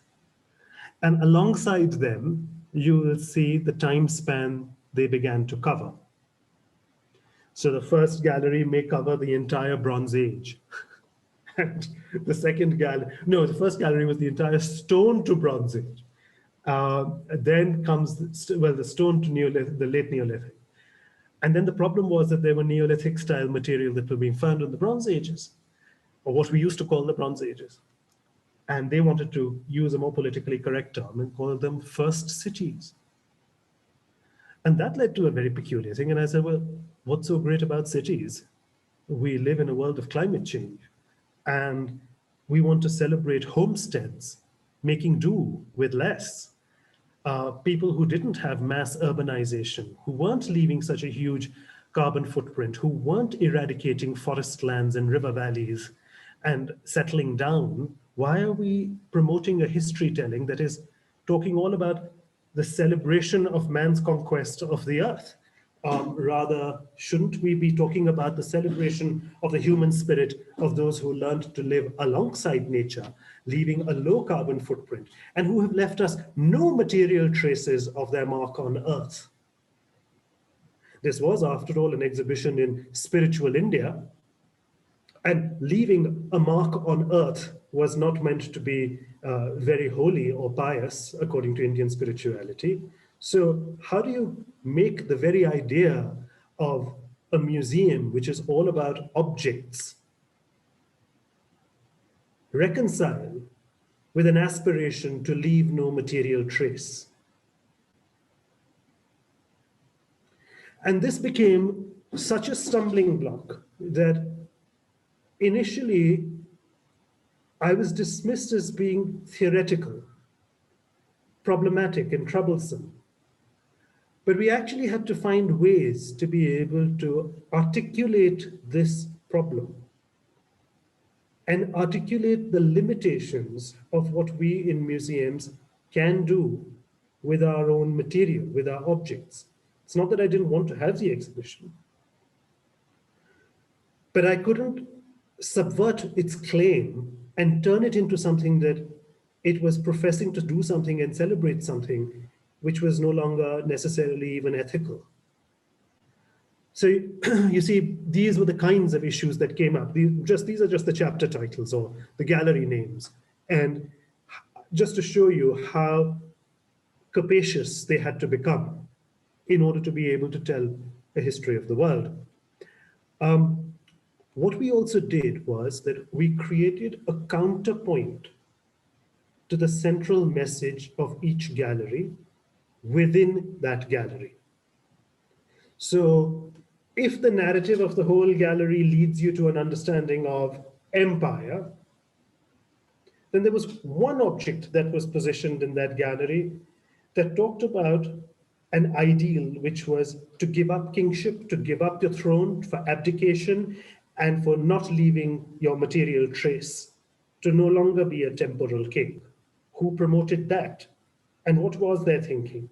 And alongside them, you will see the time span they began to cover. So the first gallery may cover the entire Bronze Age. And the second gallery, no, the first gallery was the entire Stone to Bronze Age. Then comes, the Stone to Neolithic, the late Neolithic. And then the problem was that there were Neolithic style material that were being found in the Bronze Ages, or what we used to call the Bronze Ages. And they wanted to use a more politically correct term and call them first cities. And that led to a very peculiar thing. And I said, well, what's so great about cities? We live in a world of climate change, and we want to celebrate homesteads, making do with less. People who didn't have mass urbanization, who weren't leaving such a huge carbon footprint, who weren't eradicating forest lands and river valleys and settling down. Why are we promoting a history telling that is talking all about the celebration of man's conquest of the earth? Rather, shouldn't we be talking about the celebration of the human spirit of those who learned to live alongside nature, leaving a low carbon footprint, and who have left us no material traces of their mark on earth? This was, after all, an exhibition in spiritual India, and leaving a mark on earth was not meant to be very holy or pious, according to Indian spirituality. So how do you make the very idea of a museum, which is all about objects, reconcile with an aspiration to leave no material trace? And this became such a stumbling block that initially I was dismissed as being theoretical, problematic, and troublesome. But we actually had to find ways to be able to articulate this problem and articulate the limitations of what we in museums can do with our own material, with our objects. It's not that I didn't want to have the exhibition, but I couldn't subvert its claim and turn it into something that it was professing to do something and celebrate something which was no longer necessarily even ethical. So you see, these were the kinds of issues that came up. These are just the chapter titles or the gallery names. And just to show you how capacious they had to become in order to be able to tell a history of the world. What we also did was that we created a counterpoint to the central message of each gallery within that gallery. So if the narrative of the whole gallery leads you to an understanding of empire, then there was one object that was positioned in that gallery that talked about an ideal, which was to give up kingship, to give up your throne for abdication, and for not leaving your material trace, to no longer be a temporal king. Who promoted that? And what was their thinking?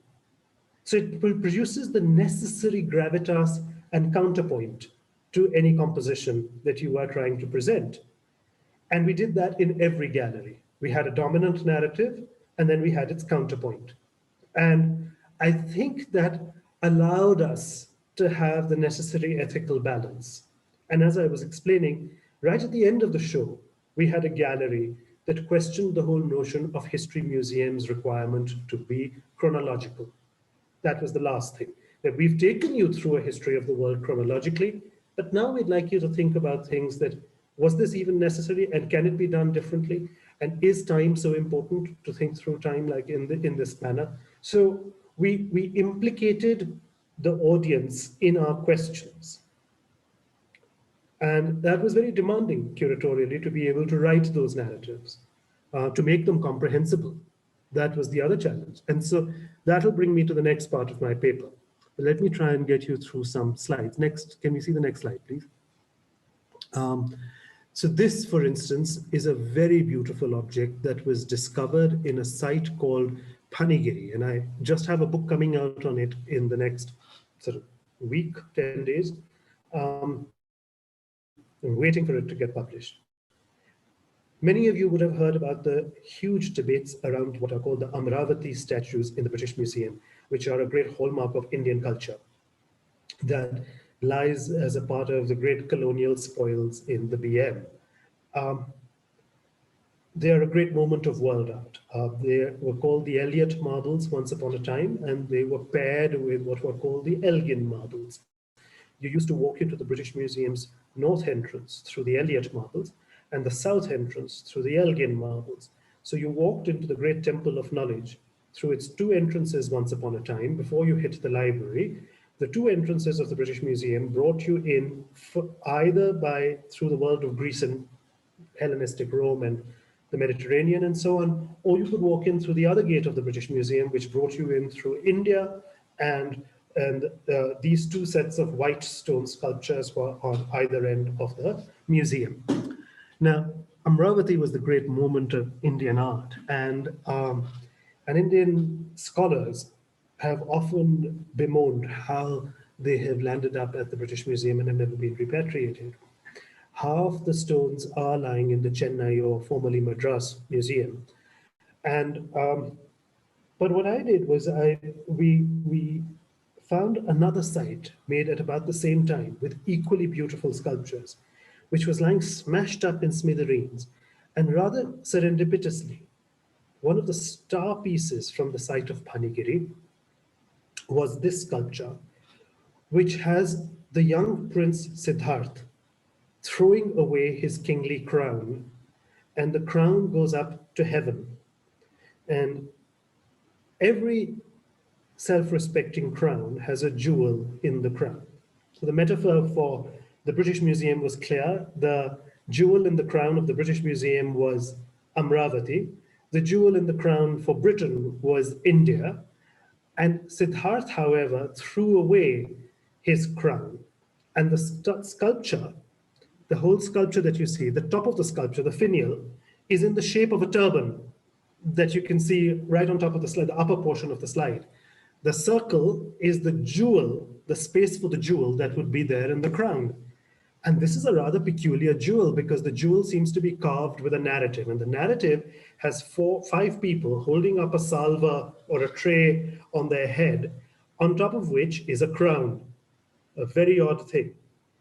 So it produces the necessary gravitas and counterpoint to any composition that you are trying to present. And we did that in every gallery. We had a dominant narrative, and then we had its counterpoint. And I think that allowed us to have the necessary ethical balance. And as I was explaining, right at the end of the show, we had a gallery that questioned the whole notion of history museums' requirement to be chronological. That was the last thing, that we've taken you through a history of the world chronologically, but now we'd like you to think about things that, was this even necessary, and can it be done differently? And is time so important to think through time like in this manner? So we implicated the audience in our questions. And that was very demanding curatorially, to be able to write those narratives, to make them comprehensible. That was the other challenge. And so that'll bring me to the next part of my paper. But let me try and get you through some slides. Next, can we see the next slide, please? So this, for instance, is a very beautiful object that was discovered in a site called Panigiri. And I just have a book coming out on it in the next sort of week, 10 days. I'm waiting for it to get published. Many of you would have heard about the huge debates around what are called the Amravathi statues in the British Museum, which are a great hallmark of Indian culture that lies as a part of the great colonial spoils in the BM. They are a great moment of world art. They were called the Elliott marbles once upon a time, and they were paired with what were called the Elgin marbles. You used to walk into the British Museum's north entrance through the Elliott marbles and the south entrance through the Elgin marbles. So you walked into the great temple of knowledge through its two entrances once upon a time before you hit the library. The two entrances of the British Museum brought you in either through the world of Greece and Hellenistic Rome and the Mediterranean and so on, or you could walk in through the other gate of the British Museum, which brought you in through India, and these two sets of white stone sculptures were on either end of the museum. Now, Amravathi was the great moment of Indian art, and Indian scholars have often bemoaned how they have landed up at the British Museum and have never been repatriated. Half the stones are lying in the Chennai or formerly Madras Museum. And but what I did was we found another site made at about the same time with equally beautiful sculptures, which was lying smashed up in smithereens. And rather serendipitously, one of the star pieces from the site of Panigiri was this sculpture, which has the young Prince Siddharth throwing away his kingly crown, and the crown goes up to heaven. And every self-respecting crown has a jewel in the crown. So the metaphor for the British Museum was clear. The jewel in the crown of the British Museum was Amravathi. The jewel in the crown for Britain was India. And Siddharth, however, threw away his crown. And the sculpture, the whole sculpture that you see, the top of the sculpture, the finial, is in the shape of a turban that you can see right on top of the slide, the upper portion of the slide. The circle is the jewel, the space for the jewel that would be there in the crown. And this is a rather peculiar jewel because the jewel seems to be carved with a narrative. And the narrative has 5 people holding up a salver or a tray on their head, on top of which is a crown. A very odd thing.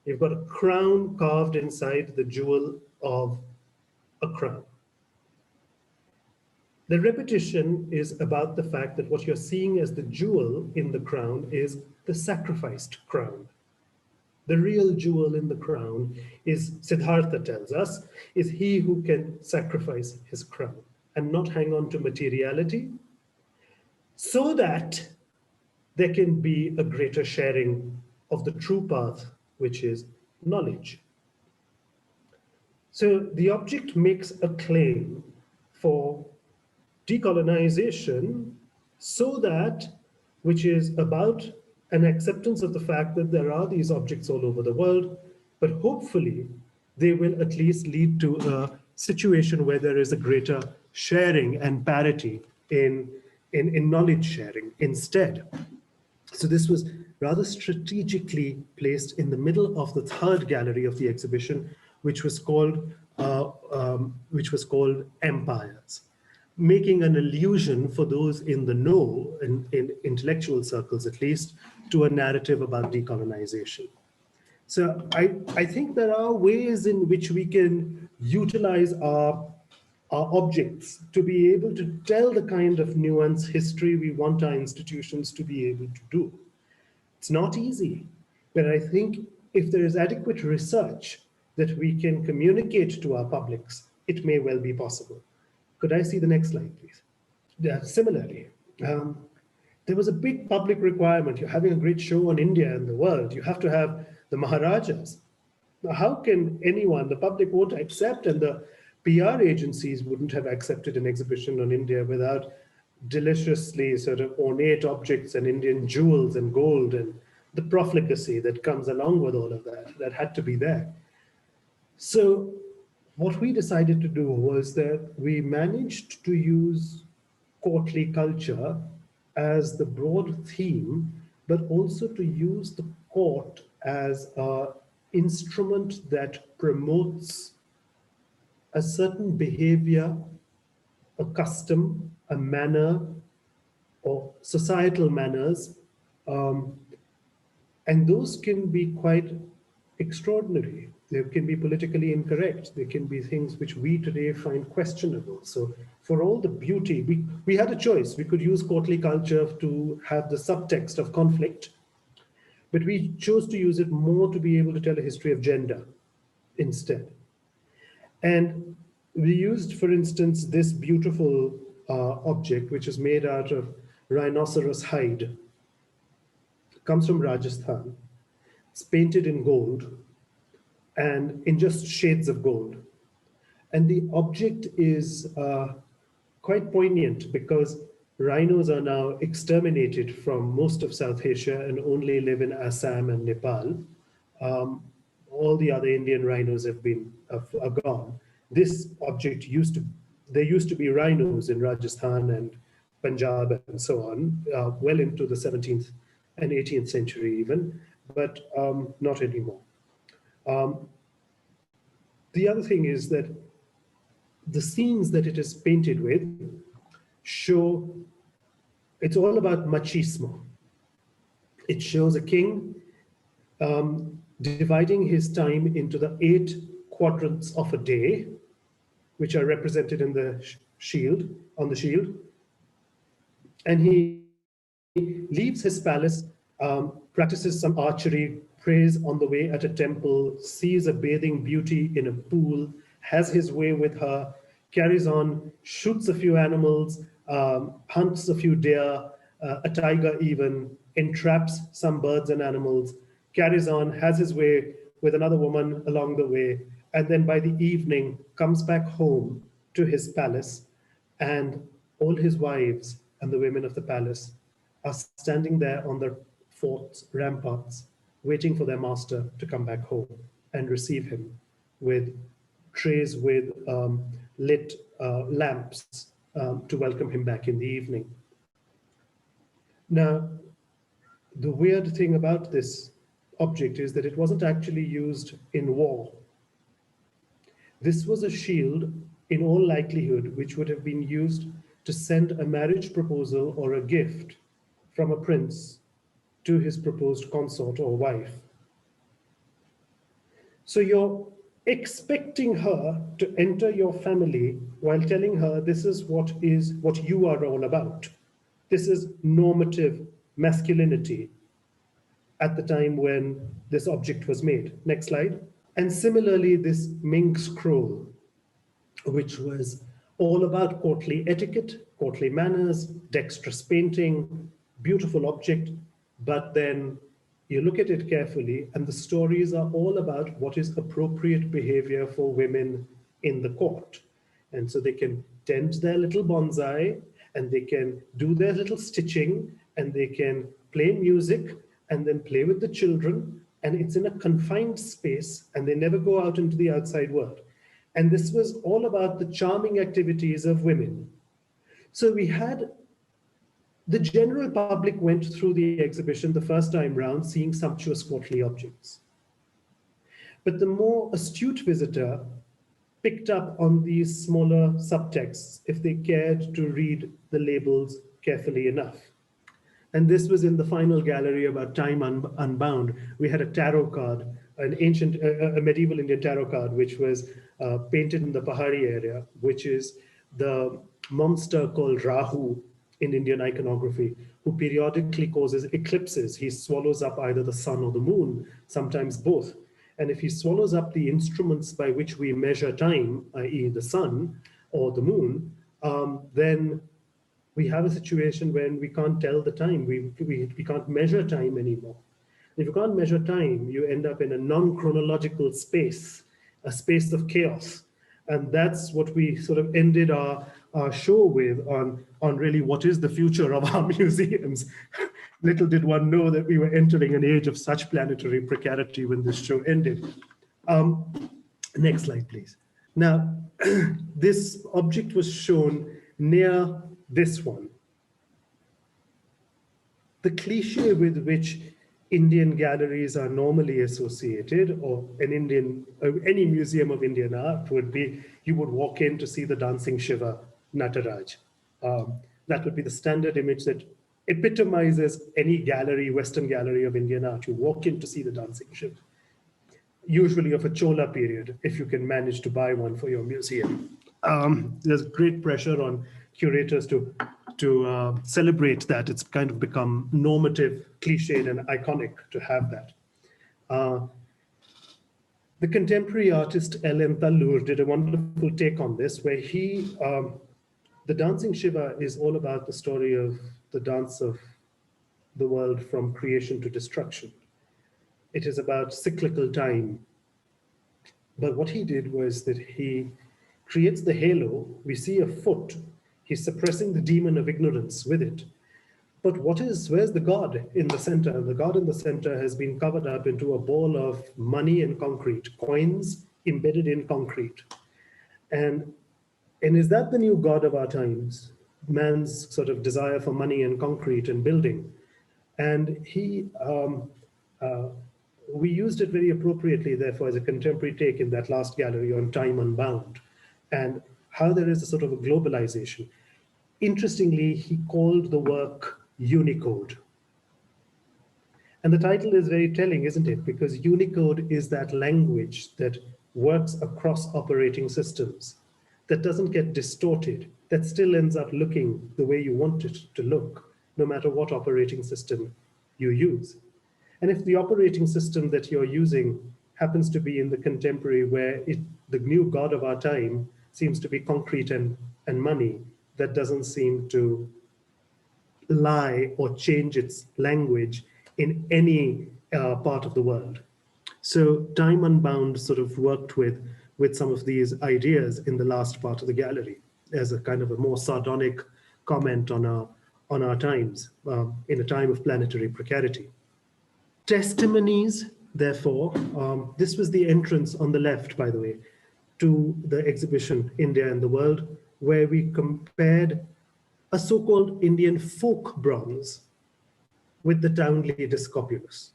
You've got a crown carved inside the jewel of a crown. The repetition is about the fact that what you're seeing as the jewel in the crown is the sacrificed crown. The real jewel in the crown is, Siddhartha tells us, is he who can sacrifice his crown and not hang on to materiality so that there can be a greater sharing of the true path, which is knowledge. So the object makes a claim for decolonization so that, which is about an acceptance of the fact that there are these objects all over the world, but hopefully they will at least lead to a situation where there is a greater sharing and parity in knowledge sharing instead. So this was rather strategically placed in the middle of the third gallery of the exhibition, which was called Empires, making an allusion for those in the know, in intellectual circles at least, to a narrative about decolonization. So I think there are ways in which we can utilize our objects to be able to tell the kind of nuanced history we want our institutions to be able to do. It's not easy, but I think if there is adequate research that we can communicate to our publics, it may well be possible. Could I see the next slide, please? Yeah, similarly, there was a big public requirement. You're having a great show on India and the world. You have to have the Maharajas. Now, how can anyone, the public won't accept, and the PR agencies wouldn't have accepted an exhibition on India without deliciously sort of ornate objects and Indian jewels and gold and the profligacy that comes along with all of that had to be there. So what we decided to do was that we managed to use courtly culture as the broad theme, but also to use the court as an instrument that promotes a certain behavior, a custom, a manner, or societal manners, and those can be quite extraordinary. They can be politically incorrect. They can be things which we today find questionable. So for all the beauty, we had a choice. We could use courtly culture to have the subtext of conflict, but we chose to use it more to be able to tell a history of gender instead. And we used, for instance, this beautiful object, which is made out of rhinoceros hide. It comes from Rajasthan. It's painted in gold and in just shades of gold. And the object is quite poignant because rhinos are now exterminated from most of South Asia and only live in Assam and Nepal. All the other Indian rhinos are gone. This object there used to be rhinos in Rajasthan and Punjab and so on, well into the 17th and 18th century even, but not anymore. The other thing is that the scenes that it is painted with show, it's all about machismo. It shows a king dividing his time into the 8 quadrants of a day, which are represented in the shield, on the shield. And he leaves his palace, practices some archery, prays on the way at a temple, sees a bathing beauty in a pool, has his way with her, carries on, shoots a few animals, hunts a few deer, a tiger even, entraps some birds and animals, carries on, has his way with another woman along the way, and then by the evening comes back home to his palace, and all his wives and the women of the palace are standing there on the forts, ramparts, waiting for their master to come back home and receive him with trays with lit lamps to welcome him back in the evening. Now, the weird thing about this object is that it wasn't actually used in war. This was a shield, in all likelihood, which would have been used to send a marriage proposal or a gift from a prince to his proposed consort or wife. So you're expecting her to enter your family while telling her this is what you are all about. This is normative masculinity at the time when this object was made. Next slide. And similarly, this Ming scroll, which was all about courtly etiquette, courtly manners, dexterous painting, beautiful object, but then you look at it carefully and the stories are all about what is appropriate behavior for women in the court. And so they can tend their little bonsai and they can do their little stitching and they can play music and then play with the children, and it's in a confined space and they never go out into the outside world. And this was all about the charming activities of women. So we had the general public went through the exhibition the first time round seeing sumptuous courtly objects. But the more astute visitor picked up on these smaller subtexts if they cared to read the labels carefully enough. And this was in the final gallery about Time Unbound. We had a tarot card, an ancient, a medieval Indian tarot card, which was painted in the Pahari area, which is the monster called Rahu in Indian iconography, who periodically causes eclipses. He swallows up either the sun or the moon, sometimes both. And if he swallows up the instruments by which we measure time, i.e. the sun or the moon, then we have a situation when we can't tell the time. We can't measure time anymore. If you can't measure time, you end up in a non-chronological space, a space of chaos. And that's what we sort of ended our show with on really what is the future of our museums. Little did one know that we were entering an age of such planetary precarity when this show ended. Next slide, please. Now, this object was shown near this one. The cliche with which Indian galleries are normally associated, or any museum of Indian art would be, you would walk in to see the dancing Shiva Nataraj. That would be the standard image that epitomizes any gallery, Western gallery of Indian art. You walk in to see the dancing Shiva, usually of a Chola period, if you can manage to buy one for your museum. There's great pressure on curators to celebrate that. It's kind of become normative, cliched, and iconic to have that. The contemporary artist L.M. Tallur did a wonderful take on this, where the dancing Shiva is all about the story of the dance of the world from creation to destruction. It is about cyclical time. But what he did was that he creates the halo. We see a foot. He's suppressing the demon of ignorance with it. But where's the God in the center? The God in the center has been covered up into a ball of money and concrete, coins embedded in concrete. And is that the new God of our times? Man's sort of desire for money and concrete and building. And we used it very appropriately, therefore, as a contemporary take in that last gallery on Time Unbound, and how there is a sort of a globalization. Interestingly, he called the work Unicode. And the title is very telling, isn't it? Because Unicode is that language that works across operating systems, that doesn't get distorted, that still ends up looking the way you want it to look, no matter what operating system you use. And if the operating system that you're using happens to be in the contemporary, where the new God of our time seems to be concrete and money, that doesn't seem to lie or change its language in any part of the world. So Time Unbound sort of worked with some of these ideas in the last part of the gallery as a kind of a more sardonic comment on our times, in a time of planetary precarity. Testimonies, therefore, this was the entrance on the left, by the way, to the exhibition India and the World, where we compared a so-called Indian folk bronze with the Townley Discopulus,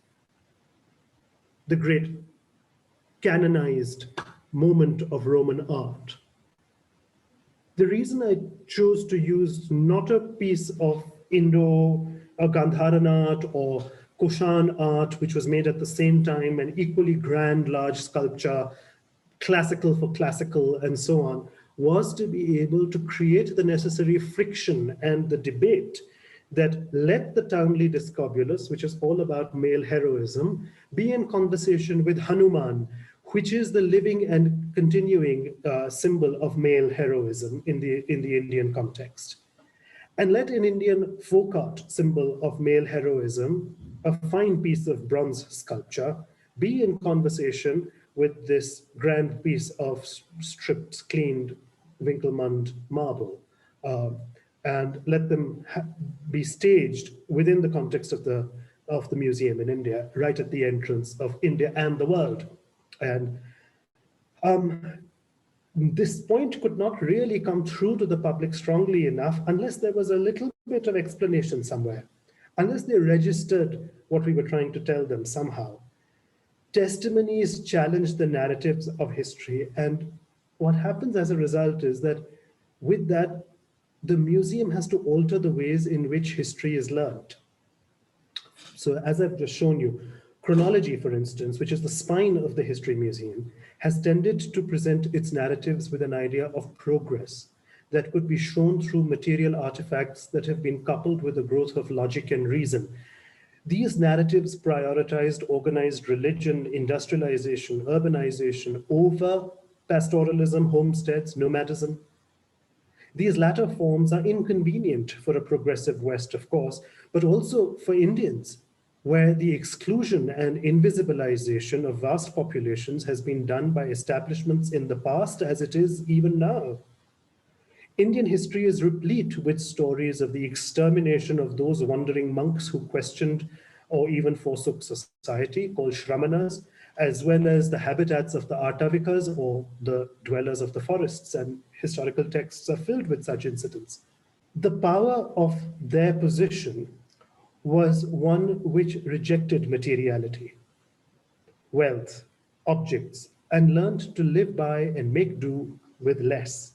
the great canonized moment of Roman art. The reason I chose to use not a piece of Gandharan art or Kushan art, which was made at the same time, an equally grand, large sculpture, classical for classical, and so on, was to be able to create the necessary friction and the debate that let the Townley Discobulus, which is all about male heroism, be in conversation with Hanuman, which is the living and continuing symbol of male heroism in the Indian context. And let an Indian folk art symbol of male heroism, a fine piece of bronze sculpture, be in conversation with this grand piece of stripped, cleaned Winkelmund marble, and let them be staged within the context of the museum in India, right at the entrance of India and the world. And this point could not really come through to the public strongly enough unless there was a little bit of explanation somewhere, unless they registered what we were trying to tell them somehow. Testimonies challenge the narratives of history, and what happens as a result is that with that, the museum has to alter the ways in which history is learned. So as I've just shown you, chronology, for instance, which is the spine of the History Museum, has tended to present its narratives with an idea of progress that could be shown through material artifacts that have been coupled with the growth of logic and reason. These narratives prioritized organized religion, industrialization, urbanization over pastoralism, homesteads, nomadism. These latter forms are inconvenient for a progressive West, of course, but also for Indians, where the exclusion and invisibilization of vast populations has been done by establishments in the past as it is even now. Indian history is replete with stories of the extermination of those wandering monks who questioned or even forsook society, called Shramanas, as well as the habitats of the Artavikas, or the dwellers of the forests, and historical texts are filled with such incidents. The power of their position was one which rejected materiality, wealth, objects, and learned to live by and make do with less.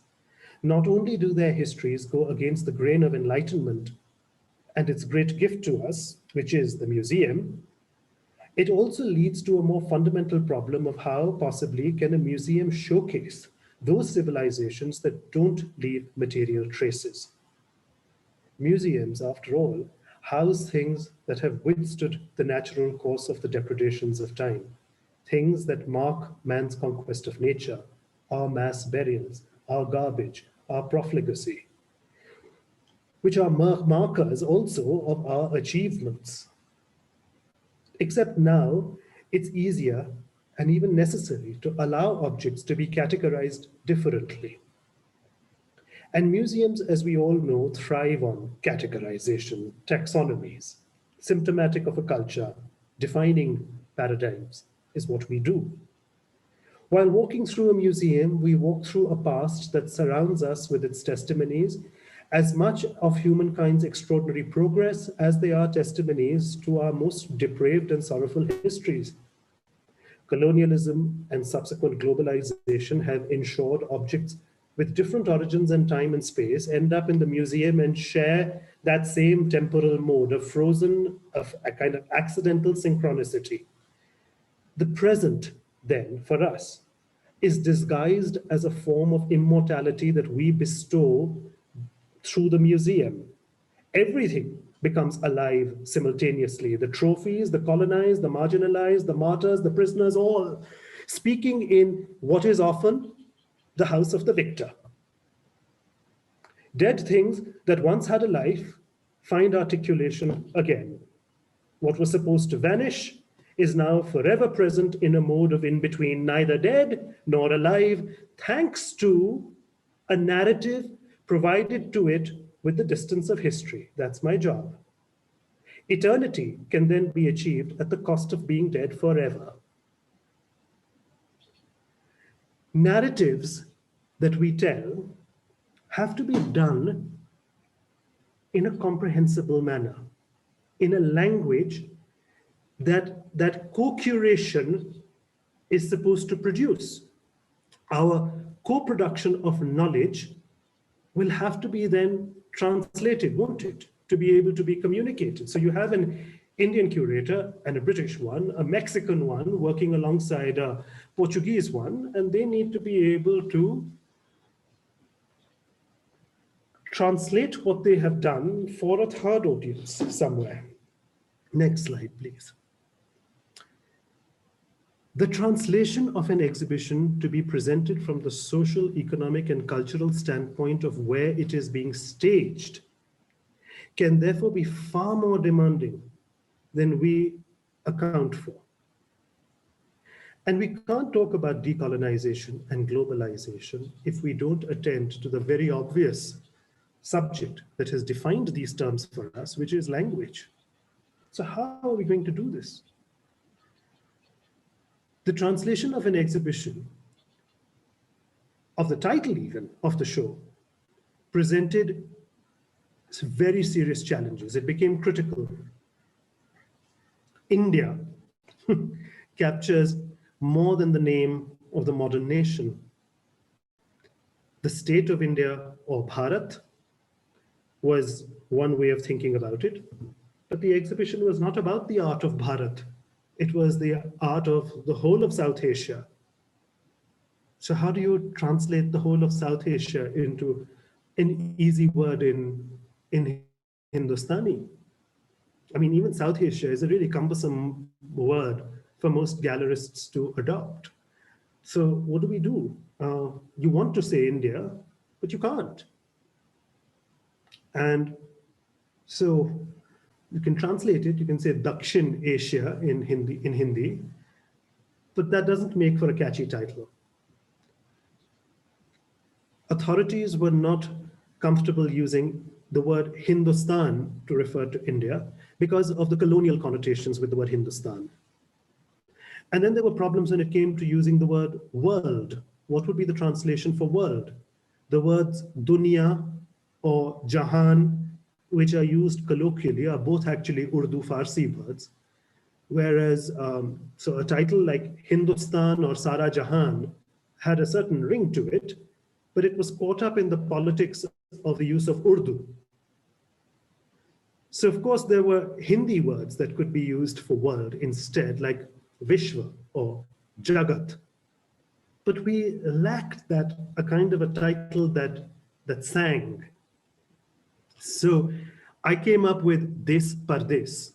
Not only do their histories go against the grain of enlightenment and its great gift to us, which is the museum, it also leads to a more fundamental problem of how possibly can a museum showcase those civilizations that don't leave material traces. Museums, after all, house things that have withstood the natural course of the depredations of time, things that mark man's conquest of nature, our mass burials, our garbage, our profligacy, which are markers also of our achievements. Except now, it's easier and even necessary to allow objects to be categorized differently. And museums, as we all know, thrive on categorization, taxonomies, symptomatic of a culture, defining paradigms is what we do. While walking through a museum, we walk through a past that surrounds us with its testimonies, as much of humankind's extraordinary progress as they are testimonies to our most depraved and sorrowful histories. Colonialism and subsequent globalization have ensured objects with different origins and time and space end up in the museum and share that same temporal mode of a kind of accidental synchronicity. The present, then, for us, is disguised as a form of immortality that we bestow through the museum. Everything becomes alive simultaneously. The trophies, the colonized, the marginalized, the martyrs, the prisoners, all speaking in what is often the house of the victor. Dead things that once had a life find articulation again. What was supposed to vanish is now forever present in a mode of in-between, neither dead nor alive, thanks to a narrative provided to it with the distance of history. That's my job. Eternity can then be achieved at the cost of being dead forever. Narratives that we tell have to be done in a comprehensible manner, in a language that co-curation is supposed to produce. Our co-production of knowledge will have to be then translated, won't it, to be able to be communicated. So you have an Indian curator and a British one, a Mexican one working alongside a Portuguese one, and they need to be able to translate what they have done for a third audience somewhere. Next slide, please. The translation of an exhibition to be presented from the social, economic, and cultural standpoint of where it is being staged can therefore be far more demanding than we account for. And we can't talk about decolonization and globalization if we don't attend to the very obvious subject that has defined these terms for us, which is language. So how are we going to do this? The translation of an exhibition, of the title even of the show, presented very serious challenges. It became critical. India captures more than the name of the modern nation. The state of India, or Bharat, was one way of thinking about it. But the exhibition was not about the art of Bharat. It was the art of the whole of South Asia. So how do you translate the whole of South Asia into an easy word in Hindustani? I mean, even South Asia is a really cumbersome word for most gallerists to adopt. So what do we do? You want to say India, but you can't. And so you can translate it, you can say Dakshin Asia in Hindi, but that doesn't make for a catchy title. Authorities were not comfortable using the word Hindustan to refer to India because of the colonial connotations with the word Hindustan. And then there were problems when it came to using the word world. What would be the translation for world? The words dunya or jahan which are used colloquially are both actually Urdu Farsi words. Whereas, so a title like Hindustan or Sara Jahan had a certain ring to it, but it was caught up in the politics of the use of Urdu. So of course there were Hindi words that could be used for world instead, like Vishwa or Jagat. But we lacked that, a kind of a title that sang. So I came up with Des Pardes.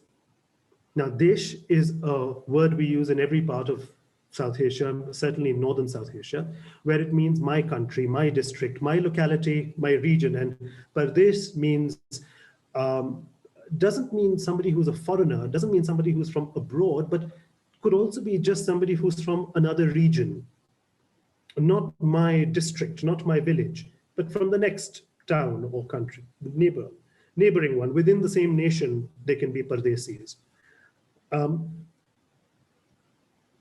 Now, Desh is a word we use in every part of South Asia, certainly in northern South Asia, where it means my country, my district, my locality, my region. And Pardes means, doesn't mean somebody who's a foreigner, doesn't mean somebody who's from abroad, but could also be just somebody who's from another region. Not my district, not my village, but from the next town or country, the neighboring one. Within the same nation, they can be Pardesis.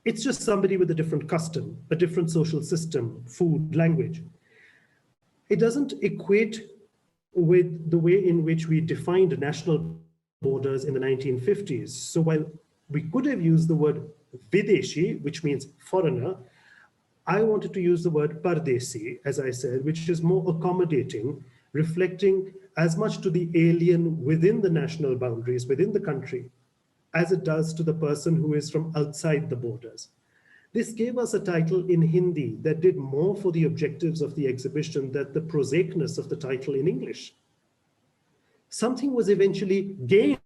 It's just somebody with a different custom, a different social system, food, language. It doesn't equate with the way in which we defined national borders in the 1950s. So while we could have used the word Videshi, which means foreigner, I wanted to use the word Pardesi, as I said, which is more accommodating, reflecting as much to the alien within the national boundaries, within the country, as it does to the person who is from outside the borders. This gave us a title in Hindi that did more for the objectives of the exhibition than the prosaicness of the title in English. Something was eventually gained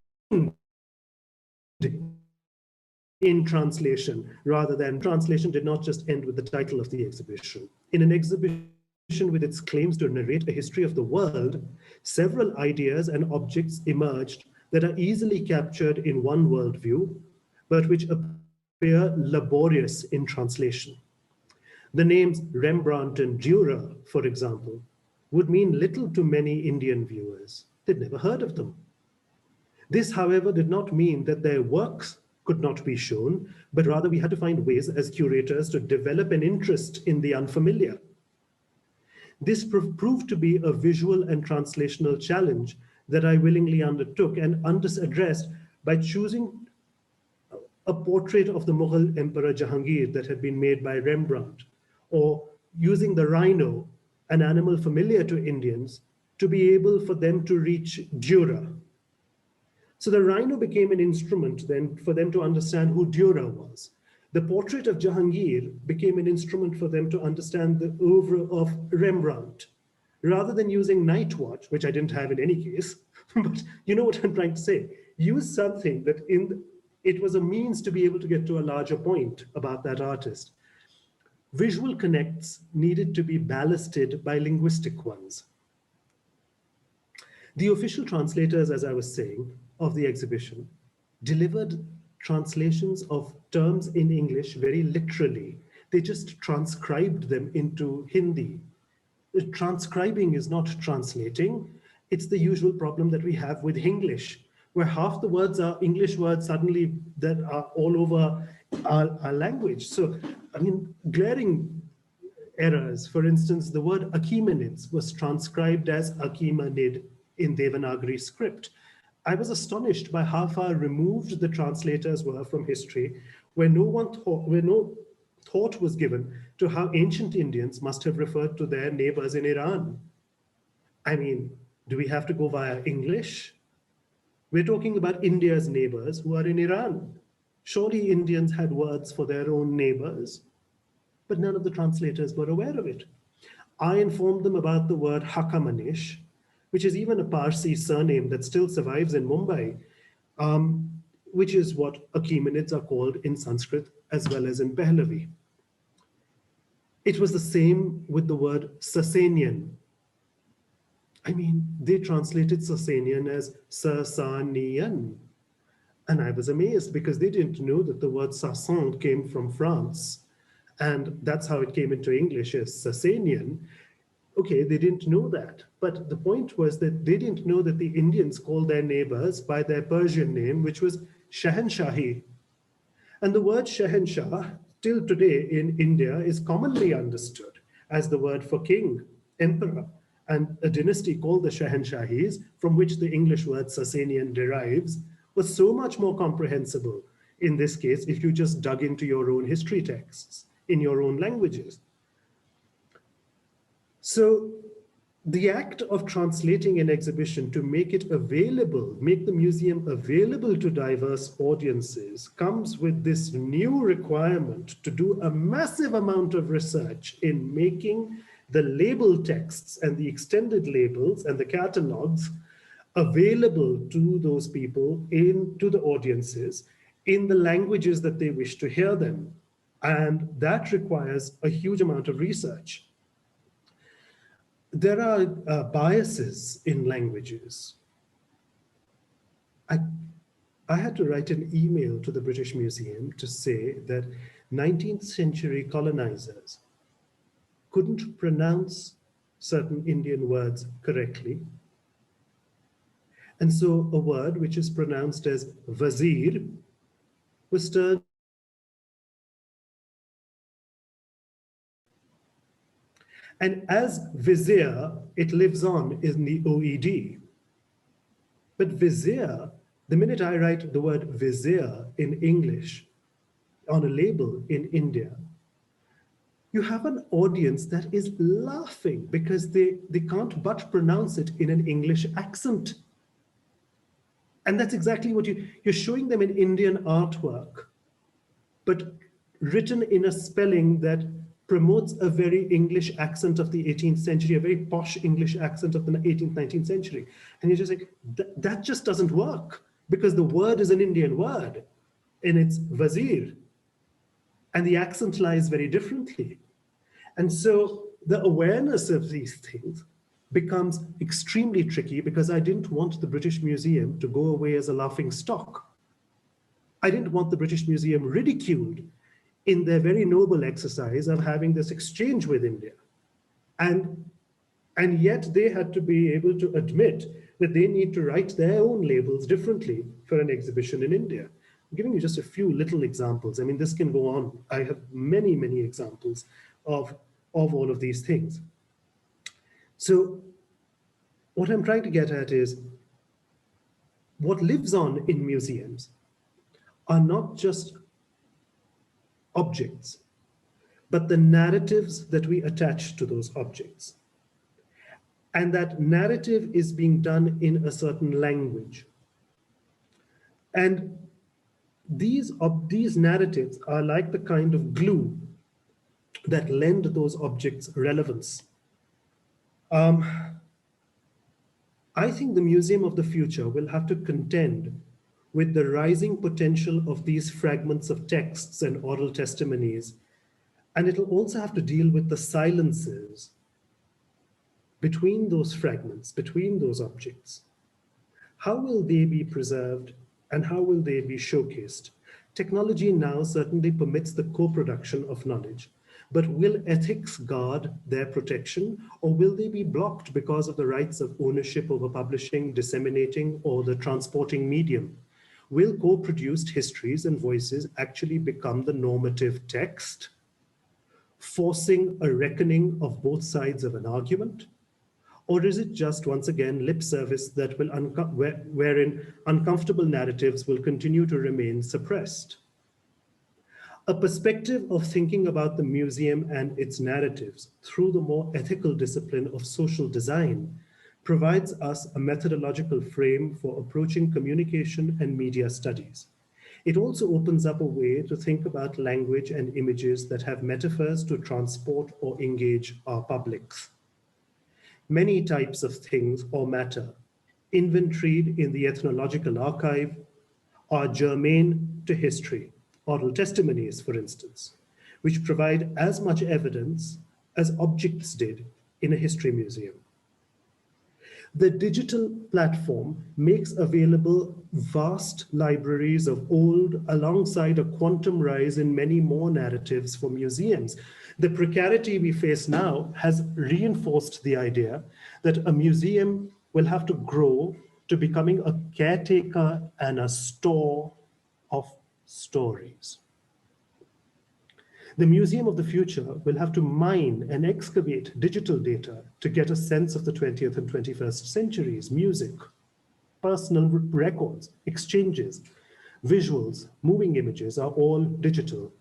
in translation, rather than translation did not just end with the title of the exhibition. In an exhibition with its claims to narrate a history of the world, several ideas and objects emerged that are easily captured in one worldview, but which appear laborious in translation. The names Rembrandt and Dürer, for example, would mean little to many Indian viewers. They'd never heard of them. This, however, did not mean that their works could not be shown, but rather we had to find ways as curators to develop an interest in the unfamiliar. This proved to be a visual and translational challenge that I willingly undertook and addressed by choosing a portrait of the Mughal Emperor Jahangir that had been made by Rembrandt, or using the rhino, an animal familiar to Indians, to be able for them to reach Dürer. So the rhino became an instrument then for them to understand who Dürer was. The portrait of Jahangir became an instrument for them to understand the oeuvre of Rembrandt. Rather than using Night Watch, which I didn't have in any case, but you know what I'm trying to say, use something that it was a means to be able to get to a larger point about that artist. Visual connects needed to be ballasted by linguistic ones. The official translators, as I was saying, of the exhibition delivered translations of terms in English very literally. They just transcribed them into Hindi. Transcribing is not translating. It's the usual problem that we have with English, where half the words are English words suddenly that are all over our language. So, I mean, glaring errors. For instance, the word Achaemenids was transcribed as Achaemenid in Devanagari script. I was astonished by how far removed the translators were from history, where no thought was given to how ancient Indians must have referred to their neighbors in Iran. I mean, do we have to go via English? We're talking about India's neighbors who are in Iran. Surely Indians had words for their own neighbors, but none of the translators were aware of it. I informed them about the word Hakamanish, which is even a Parsi surname that still survives in Mumbai, which is what Achaemenids are called in Sanskrit as well as in Pahlavi. It was the same with the word Sasanian. I mean, they translated Sasanian as Sasanian. And I was amazed because they didn't know that the word Sasan came from France. And that's how it came into English as Sasanian. Okay, they didn't know that. But the point was that they didn't know that the Indians called their neighbors by their Persian name, which was Shahanshahi. And the word Shahanshah, till today in India, is commonly understood as the word for king, emperor. And a dynasty called the Shahanshahis, from which the English word Sasanian derives, was so much more comprehensible in this case if you just dug into your own history texts in your own languages. So the act of translating an exhibition to make it available, make the museum available to diverse audiences, comes with this new requirement to do a massive amount of research in making the label texts and the extended labels and the catalogs available to those people, to the audiences, in the languages that they wish to hear them. And that requires a huge amount of research. There are biases in languages. I had to write an email to the British Museum to say that 19th century colonizers couldn't pronounce certain Indian words correctly. And so a word which is pronounced as wazir was turned. And as vizier, it lives on in the OED. But vizier, the minute I write the word vizier in English on a label in India, you have an audience that is laughing because they can't but pronounce it in an English accent. And that's exactly what you're showing them an Indian artwork, but written in a spelling that promotes a very English accent of the 18th century, a very posh English accent of the 18th, 19th century. And you're just like, that just doesn't work because the word is an Indian word and it's wazir. And the accent lies very differently. And so the awareness of these things becomes extremely tricky because I didn't want the British Museum to go away as a laughing stock. I didn't want the British Museum ridiculed in their very noble exercise of having this exchange with India. And yet they had to be able to admit that they need to write their own labels differently for an exhibition in India. I'm giving you just a few little examples. I mean, this can go on. I have many, many examples of all of these things. So what I'm trying to get at is what lives on in museums are not just objects, but the narratives that we attach to those objects. And that narrative is being done in a certain language. And these narratives are like the kind of glue that lend those objects relevance. I think the Museum of the Future will have to contend with the rising potential of these fragments of texts and oral testimonies. And it'll also have to deal with the silences between those fragments, between those objects. How will they be preserved and how will they be showcased? Technology now certainly permits the co-production of knowledge, but will ethics guard their protection, or will they be blocked because of the rights of ownership over publishing, disseminating, or the transporting medium? Will co-produced histories and voices actually become the normative text, forcing a reckoning of both sides of an argument? Or is it just, once again, lip service that will wherein uncomfortable narratives will continue to remain suppressed? A perspective of thinking about the museum and its narratives through the more ethical discipline of social design provides us a methodological frame for approaching communication and media studies. It also opens up a way to think about language and images that have metaphors to transport or engage our publics. Many types of things or matter inventoried in the ethnological archive are germane to history, oral testimonies, for instance, which provide as much evidence as objects did in a history museum. The digital platform makes available vast libraries of old alongside a quantum rise in many more narratives for museums. The precarity we face now has reinforced the idea that a museum will have to grow to becoming a caretaker and a store of stories. The museum of the future will have to mine and excavate digital data to get a sense of the 20th and 21st centuries. Music, personal records, exchanges, visuals, moving images are all digital.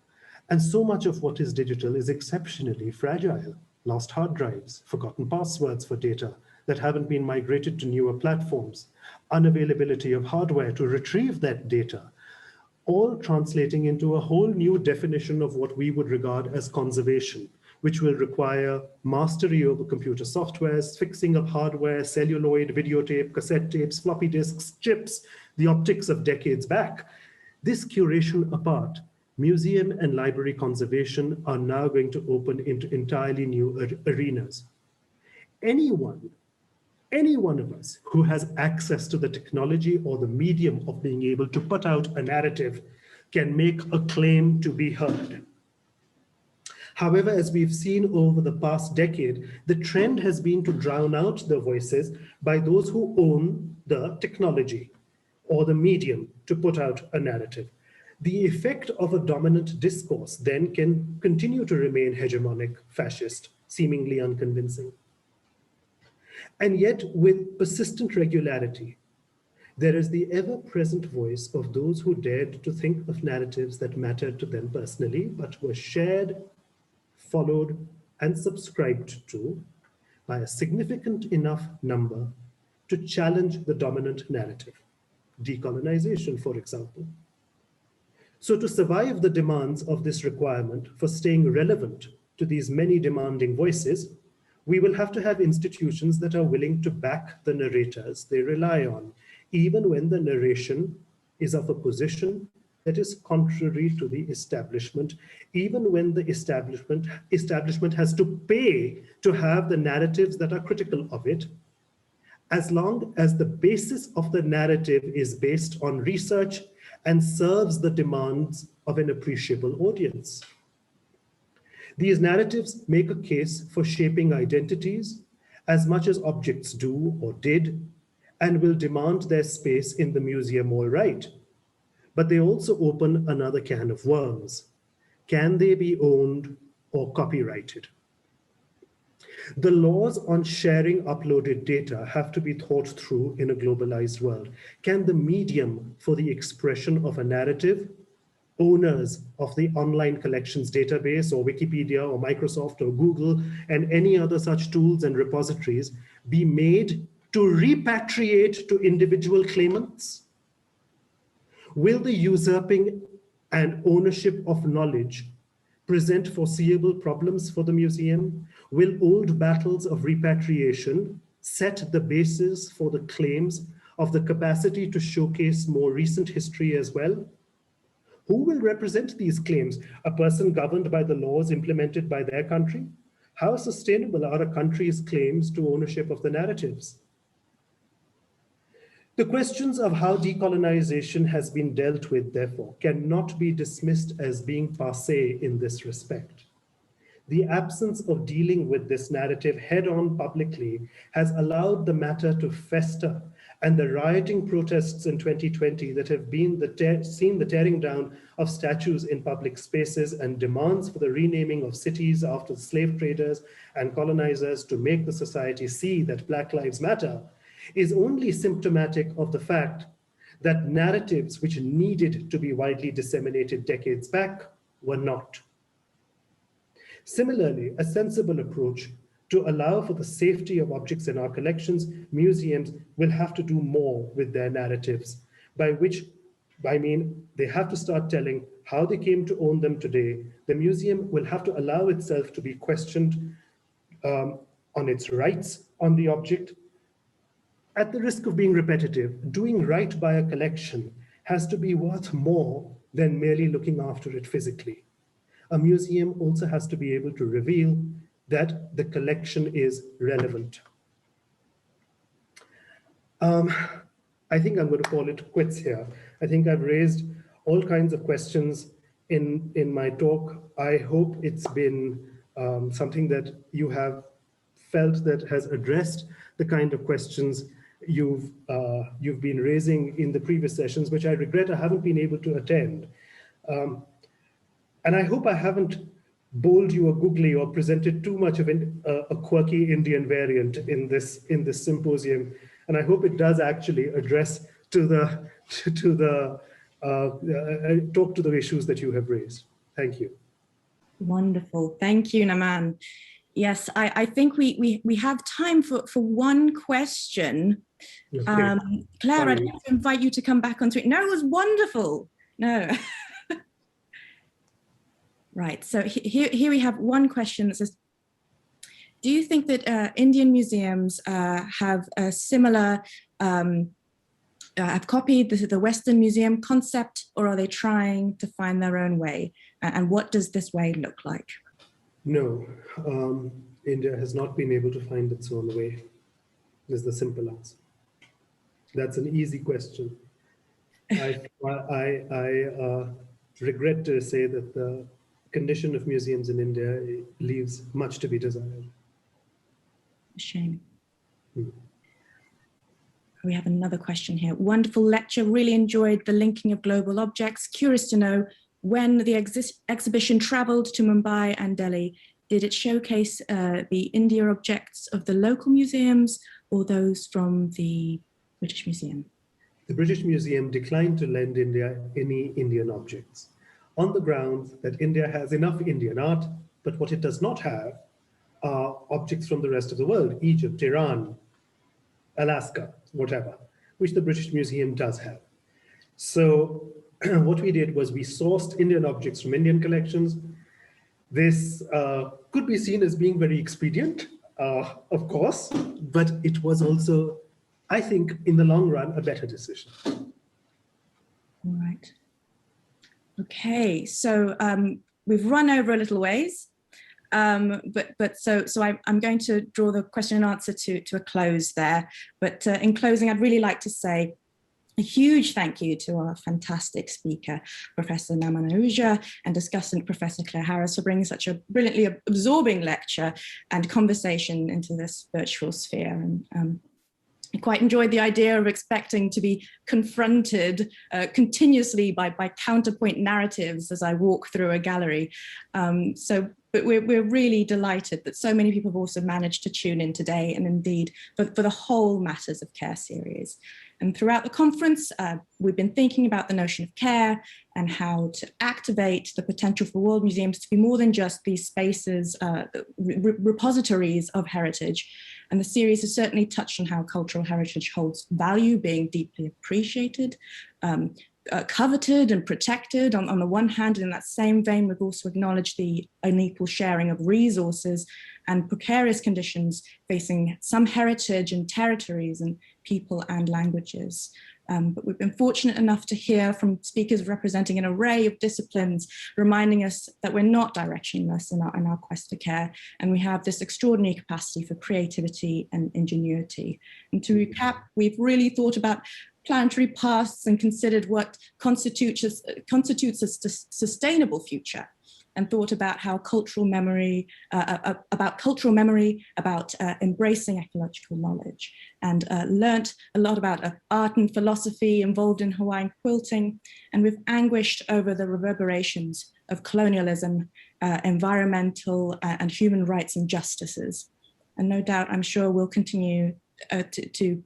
And so much of what is digital is exceptionally fragile. Lost hard drives, forgotten passwords for data that haven't been migrated to newer platforms, unavailability of hardware to retrieve that data, all translating into a whole new definition of what we would regard as conservation, which will require mastery over computer softwares, fixing of hardware, celluloid, videotape, cassette tapes, floppy disks, chips, the optics of decades back. This curation apart, museum and library conservation are now going to open into entirely new arenas. Any one of us who has access to the technology or the medium of being able to put out a narrative can make a claim to be heard. However, as we've seen over the past decade, the trend has been to drown out the voices by those who own the technology or the medium to put out a narrative. The effect of a dominant discourse then can continue to remain hegemonic, fascist, seemingly unconvincing. And yet, with persistent regularity, there is the ever-present voice of those who dared to think of narratives that mattered to them personally, but were shared, followed, and subscribed to by a significant enough number to challenge the dominant narrative. Decolonization, for example. So to survive the demands of this requirement for staying relevant to these many demanding voices, we will have to have institutions that are willing to back the narrators they rely on, even when the narration is of a position that is contrary to the establishment, even when the establishment has to pay to have the narratives that are critical of it, as long as the basis of the narrative is based on research and serves the demands of an appreciable audience. These narratives make a case for shaping identities as much as objects do or did, and will demand their space in the museum, all right. But they also open another can of worms. Can they be owned or copyrighted? The laws on sharing uploaded data have to be thought through in a globalized world. Can the medium for the expression of a narrative, owners of the online collections database or Wikipedia or Microsoft or Google and any other such tools and repositories be made to repatriate to individual claimants? Will the usurping and ownership of knowledge present foreseeable problems for the museum? Will old battles of repatriation set the basis for the claims of the capacity to showcase more recent history as well? Who will represent these claims? A person governed by the laws implemented by their country? How sustainable are a country's claims to ownership of the narratives? The questions of how decolonization has been dealt with, therefore, cannot be dismissed as being passé in this respect. The absence of dealing with this narrative head-on publicly has allowed the matter to fester, and the rioting protests in 2020 that have been seen the tearing down of statues in public spaces and demands for the renaming of cities after slave traders and colonizers to make the society see that Black Lives Matter is only symptomatic of the fact that narratives which needed to be widely disseminated decades back were not. Similarly, a sensible approach to allow for the safety of objects in our collections, museums will have to do more with their narratives, by which I mean they have to start telling how they came to own them today. The museum will have to allow itself to be questioned on its rights on the object. At the risk of being repetitive, doing right by a collection has to be worth more than merely looking after it physically. A museum also has to be able to reveal that the collection is relevant. I think I'm going to call it quits here. I think I've raised all kinds of questions in my talk. I hope it's been something that you have felt that has addressed the kind of questions you've been raising in the previous sessions, which I regret I haven't been able to attend. And I hope I haven't bold you or googly or presented too much of a quirky Indian variant in this symposium. And I hope it does actually address talk to the issues that you have raised. Thank you. Wonderful. Thank you, Naman. Yes, I think we have time for one question. Okay. Claire, I'd like to invite you to come back onto it. No, it was wonderful. No. Right, so here we have one question that says, do you think that Indian museums have a similar, have copied the Western museum concept, or are they trying to find their own way? And what does this way look like? No, India has not been able to find its own way, is the simple answer. That's an easy question. I regret to say that the condition of museums in India leaves much to be desired. A shame. We have another question here. Wonderful lecture, really enjoyed the linking of global objects. Curious to know, when the exhibition traveled to Mumbai and Delhi, did it showcase the India objects of the local museums or those from the British Museum? The British Museum declined to lend India any Indian objects, on the grounds that India has enough Indian art, but what it does not have are objects from the rest of the world, Egypt, Iran, Alaska, whatever, which the British Museum does have. So what we did was we sourced Indian objects from Indian collections. This could be seen as being very expedient, of course, but it was also, I think, in the long run, a better decision. All right. Okay, so we've run over a little ways, so I'm going to draw the question and answer to a close there. But in closing, I'd really like to say a huge thank you to our fantastic speaker, Professor Naman Ahuja, and discussant Professor Claire Harris, for bringing such a brilliantly absorbing lecture and conversation into this virtual sphere. And I quite enjoyed the idea of expecting to be confronted continuously by counterpoint narratives as I walk through a gallery. But we're really delighted that so many people have also managed to tune in today, and indeed for the whole Matters of Care series. And throughout the conference, we've been thinking about the notion of care and how to activate the potential for world museums to be more than just these spaces, repositories of heritage. And the series has certainly touched on how cultural heritage holds value, being deeply appreciated, coveted and protected on the one hand, and in that same vein, we've also acknowledged the unequal sharing of resources and precarious conditions facing some heritage and territories and people and languages. But we've been fortunate enough to hear from speakers representing an array of disciplines, reminding us that we're not directionless in our quest for care, and we have this extraordinary capacity for creativity and ingenuity. And to recap, we've really thought about planetary pasts and considered what constitutes a sustainable future, and thought about how cultural memory, about embracing ecological knowledge, and learnt a lot about art and philosophy involved in Hawaiian quilting, and we've anguished over the reverberations of colonialism, environmental and human rights injustices. And no doubt, I'm sure we'll continue to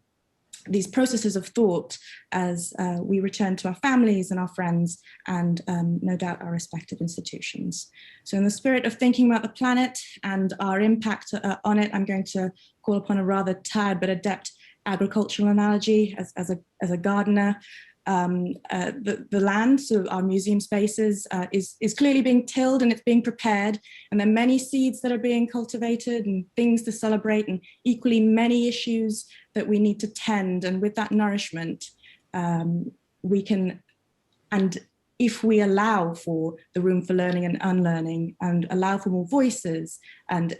these processes of thought as we return to our families and our friends, and no doubt our respective institutions. So in the spirit of thinking about the planet and our impact on it, I'm going to call upon a rather tired but adept agricultural analogy as a gardener. The land, so our museum spaces, is clearly being tilled and it's being prepared, and there are many seeds that are being cultivated and things to celebrate, and equally many issues that we need to tend. And with that nourishment, we can, and if we allow for the room for learning and unlearning, and allow for more voices and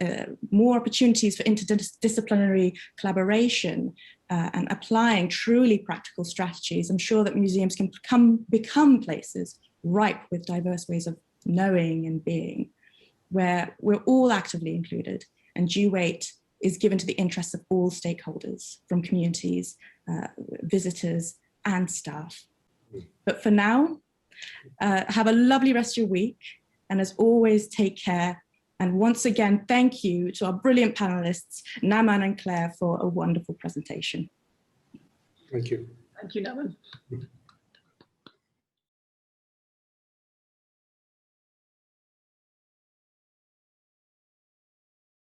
more opportunities for interdisciplinary collaboration, and applying truly practical strategies, I'm sure that museums can become places ripe with diverse ways of knowing and being, where we're all actively included, and due weight is given to the interests of all stakeholders, from communities, visitors, and staff. But for now, have a lovely rest of your week. And as always, take care. And once again, thank you to our brilliant panelists, Naman and Claire, for a wonderful presentation. Thank you. Thank you, Naman.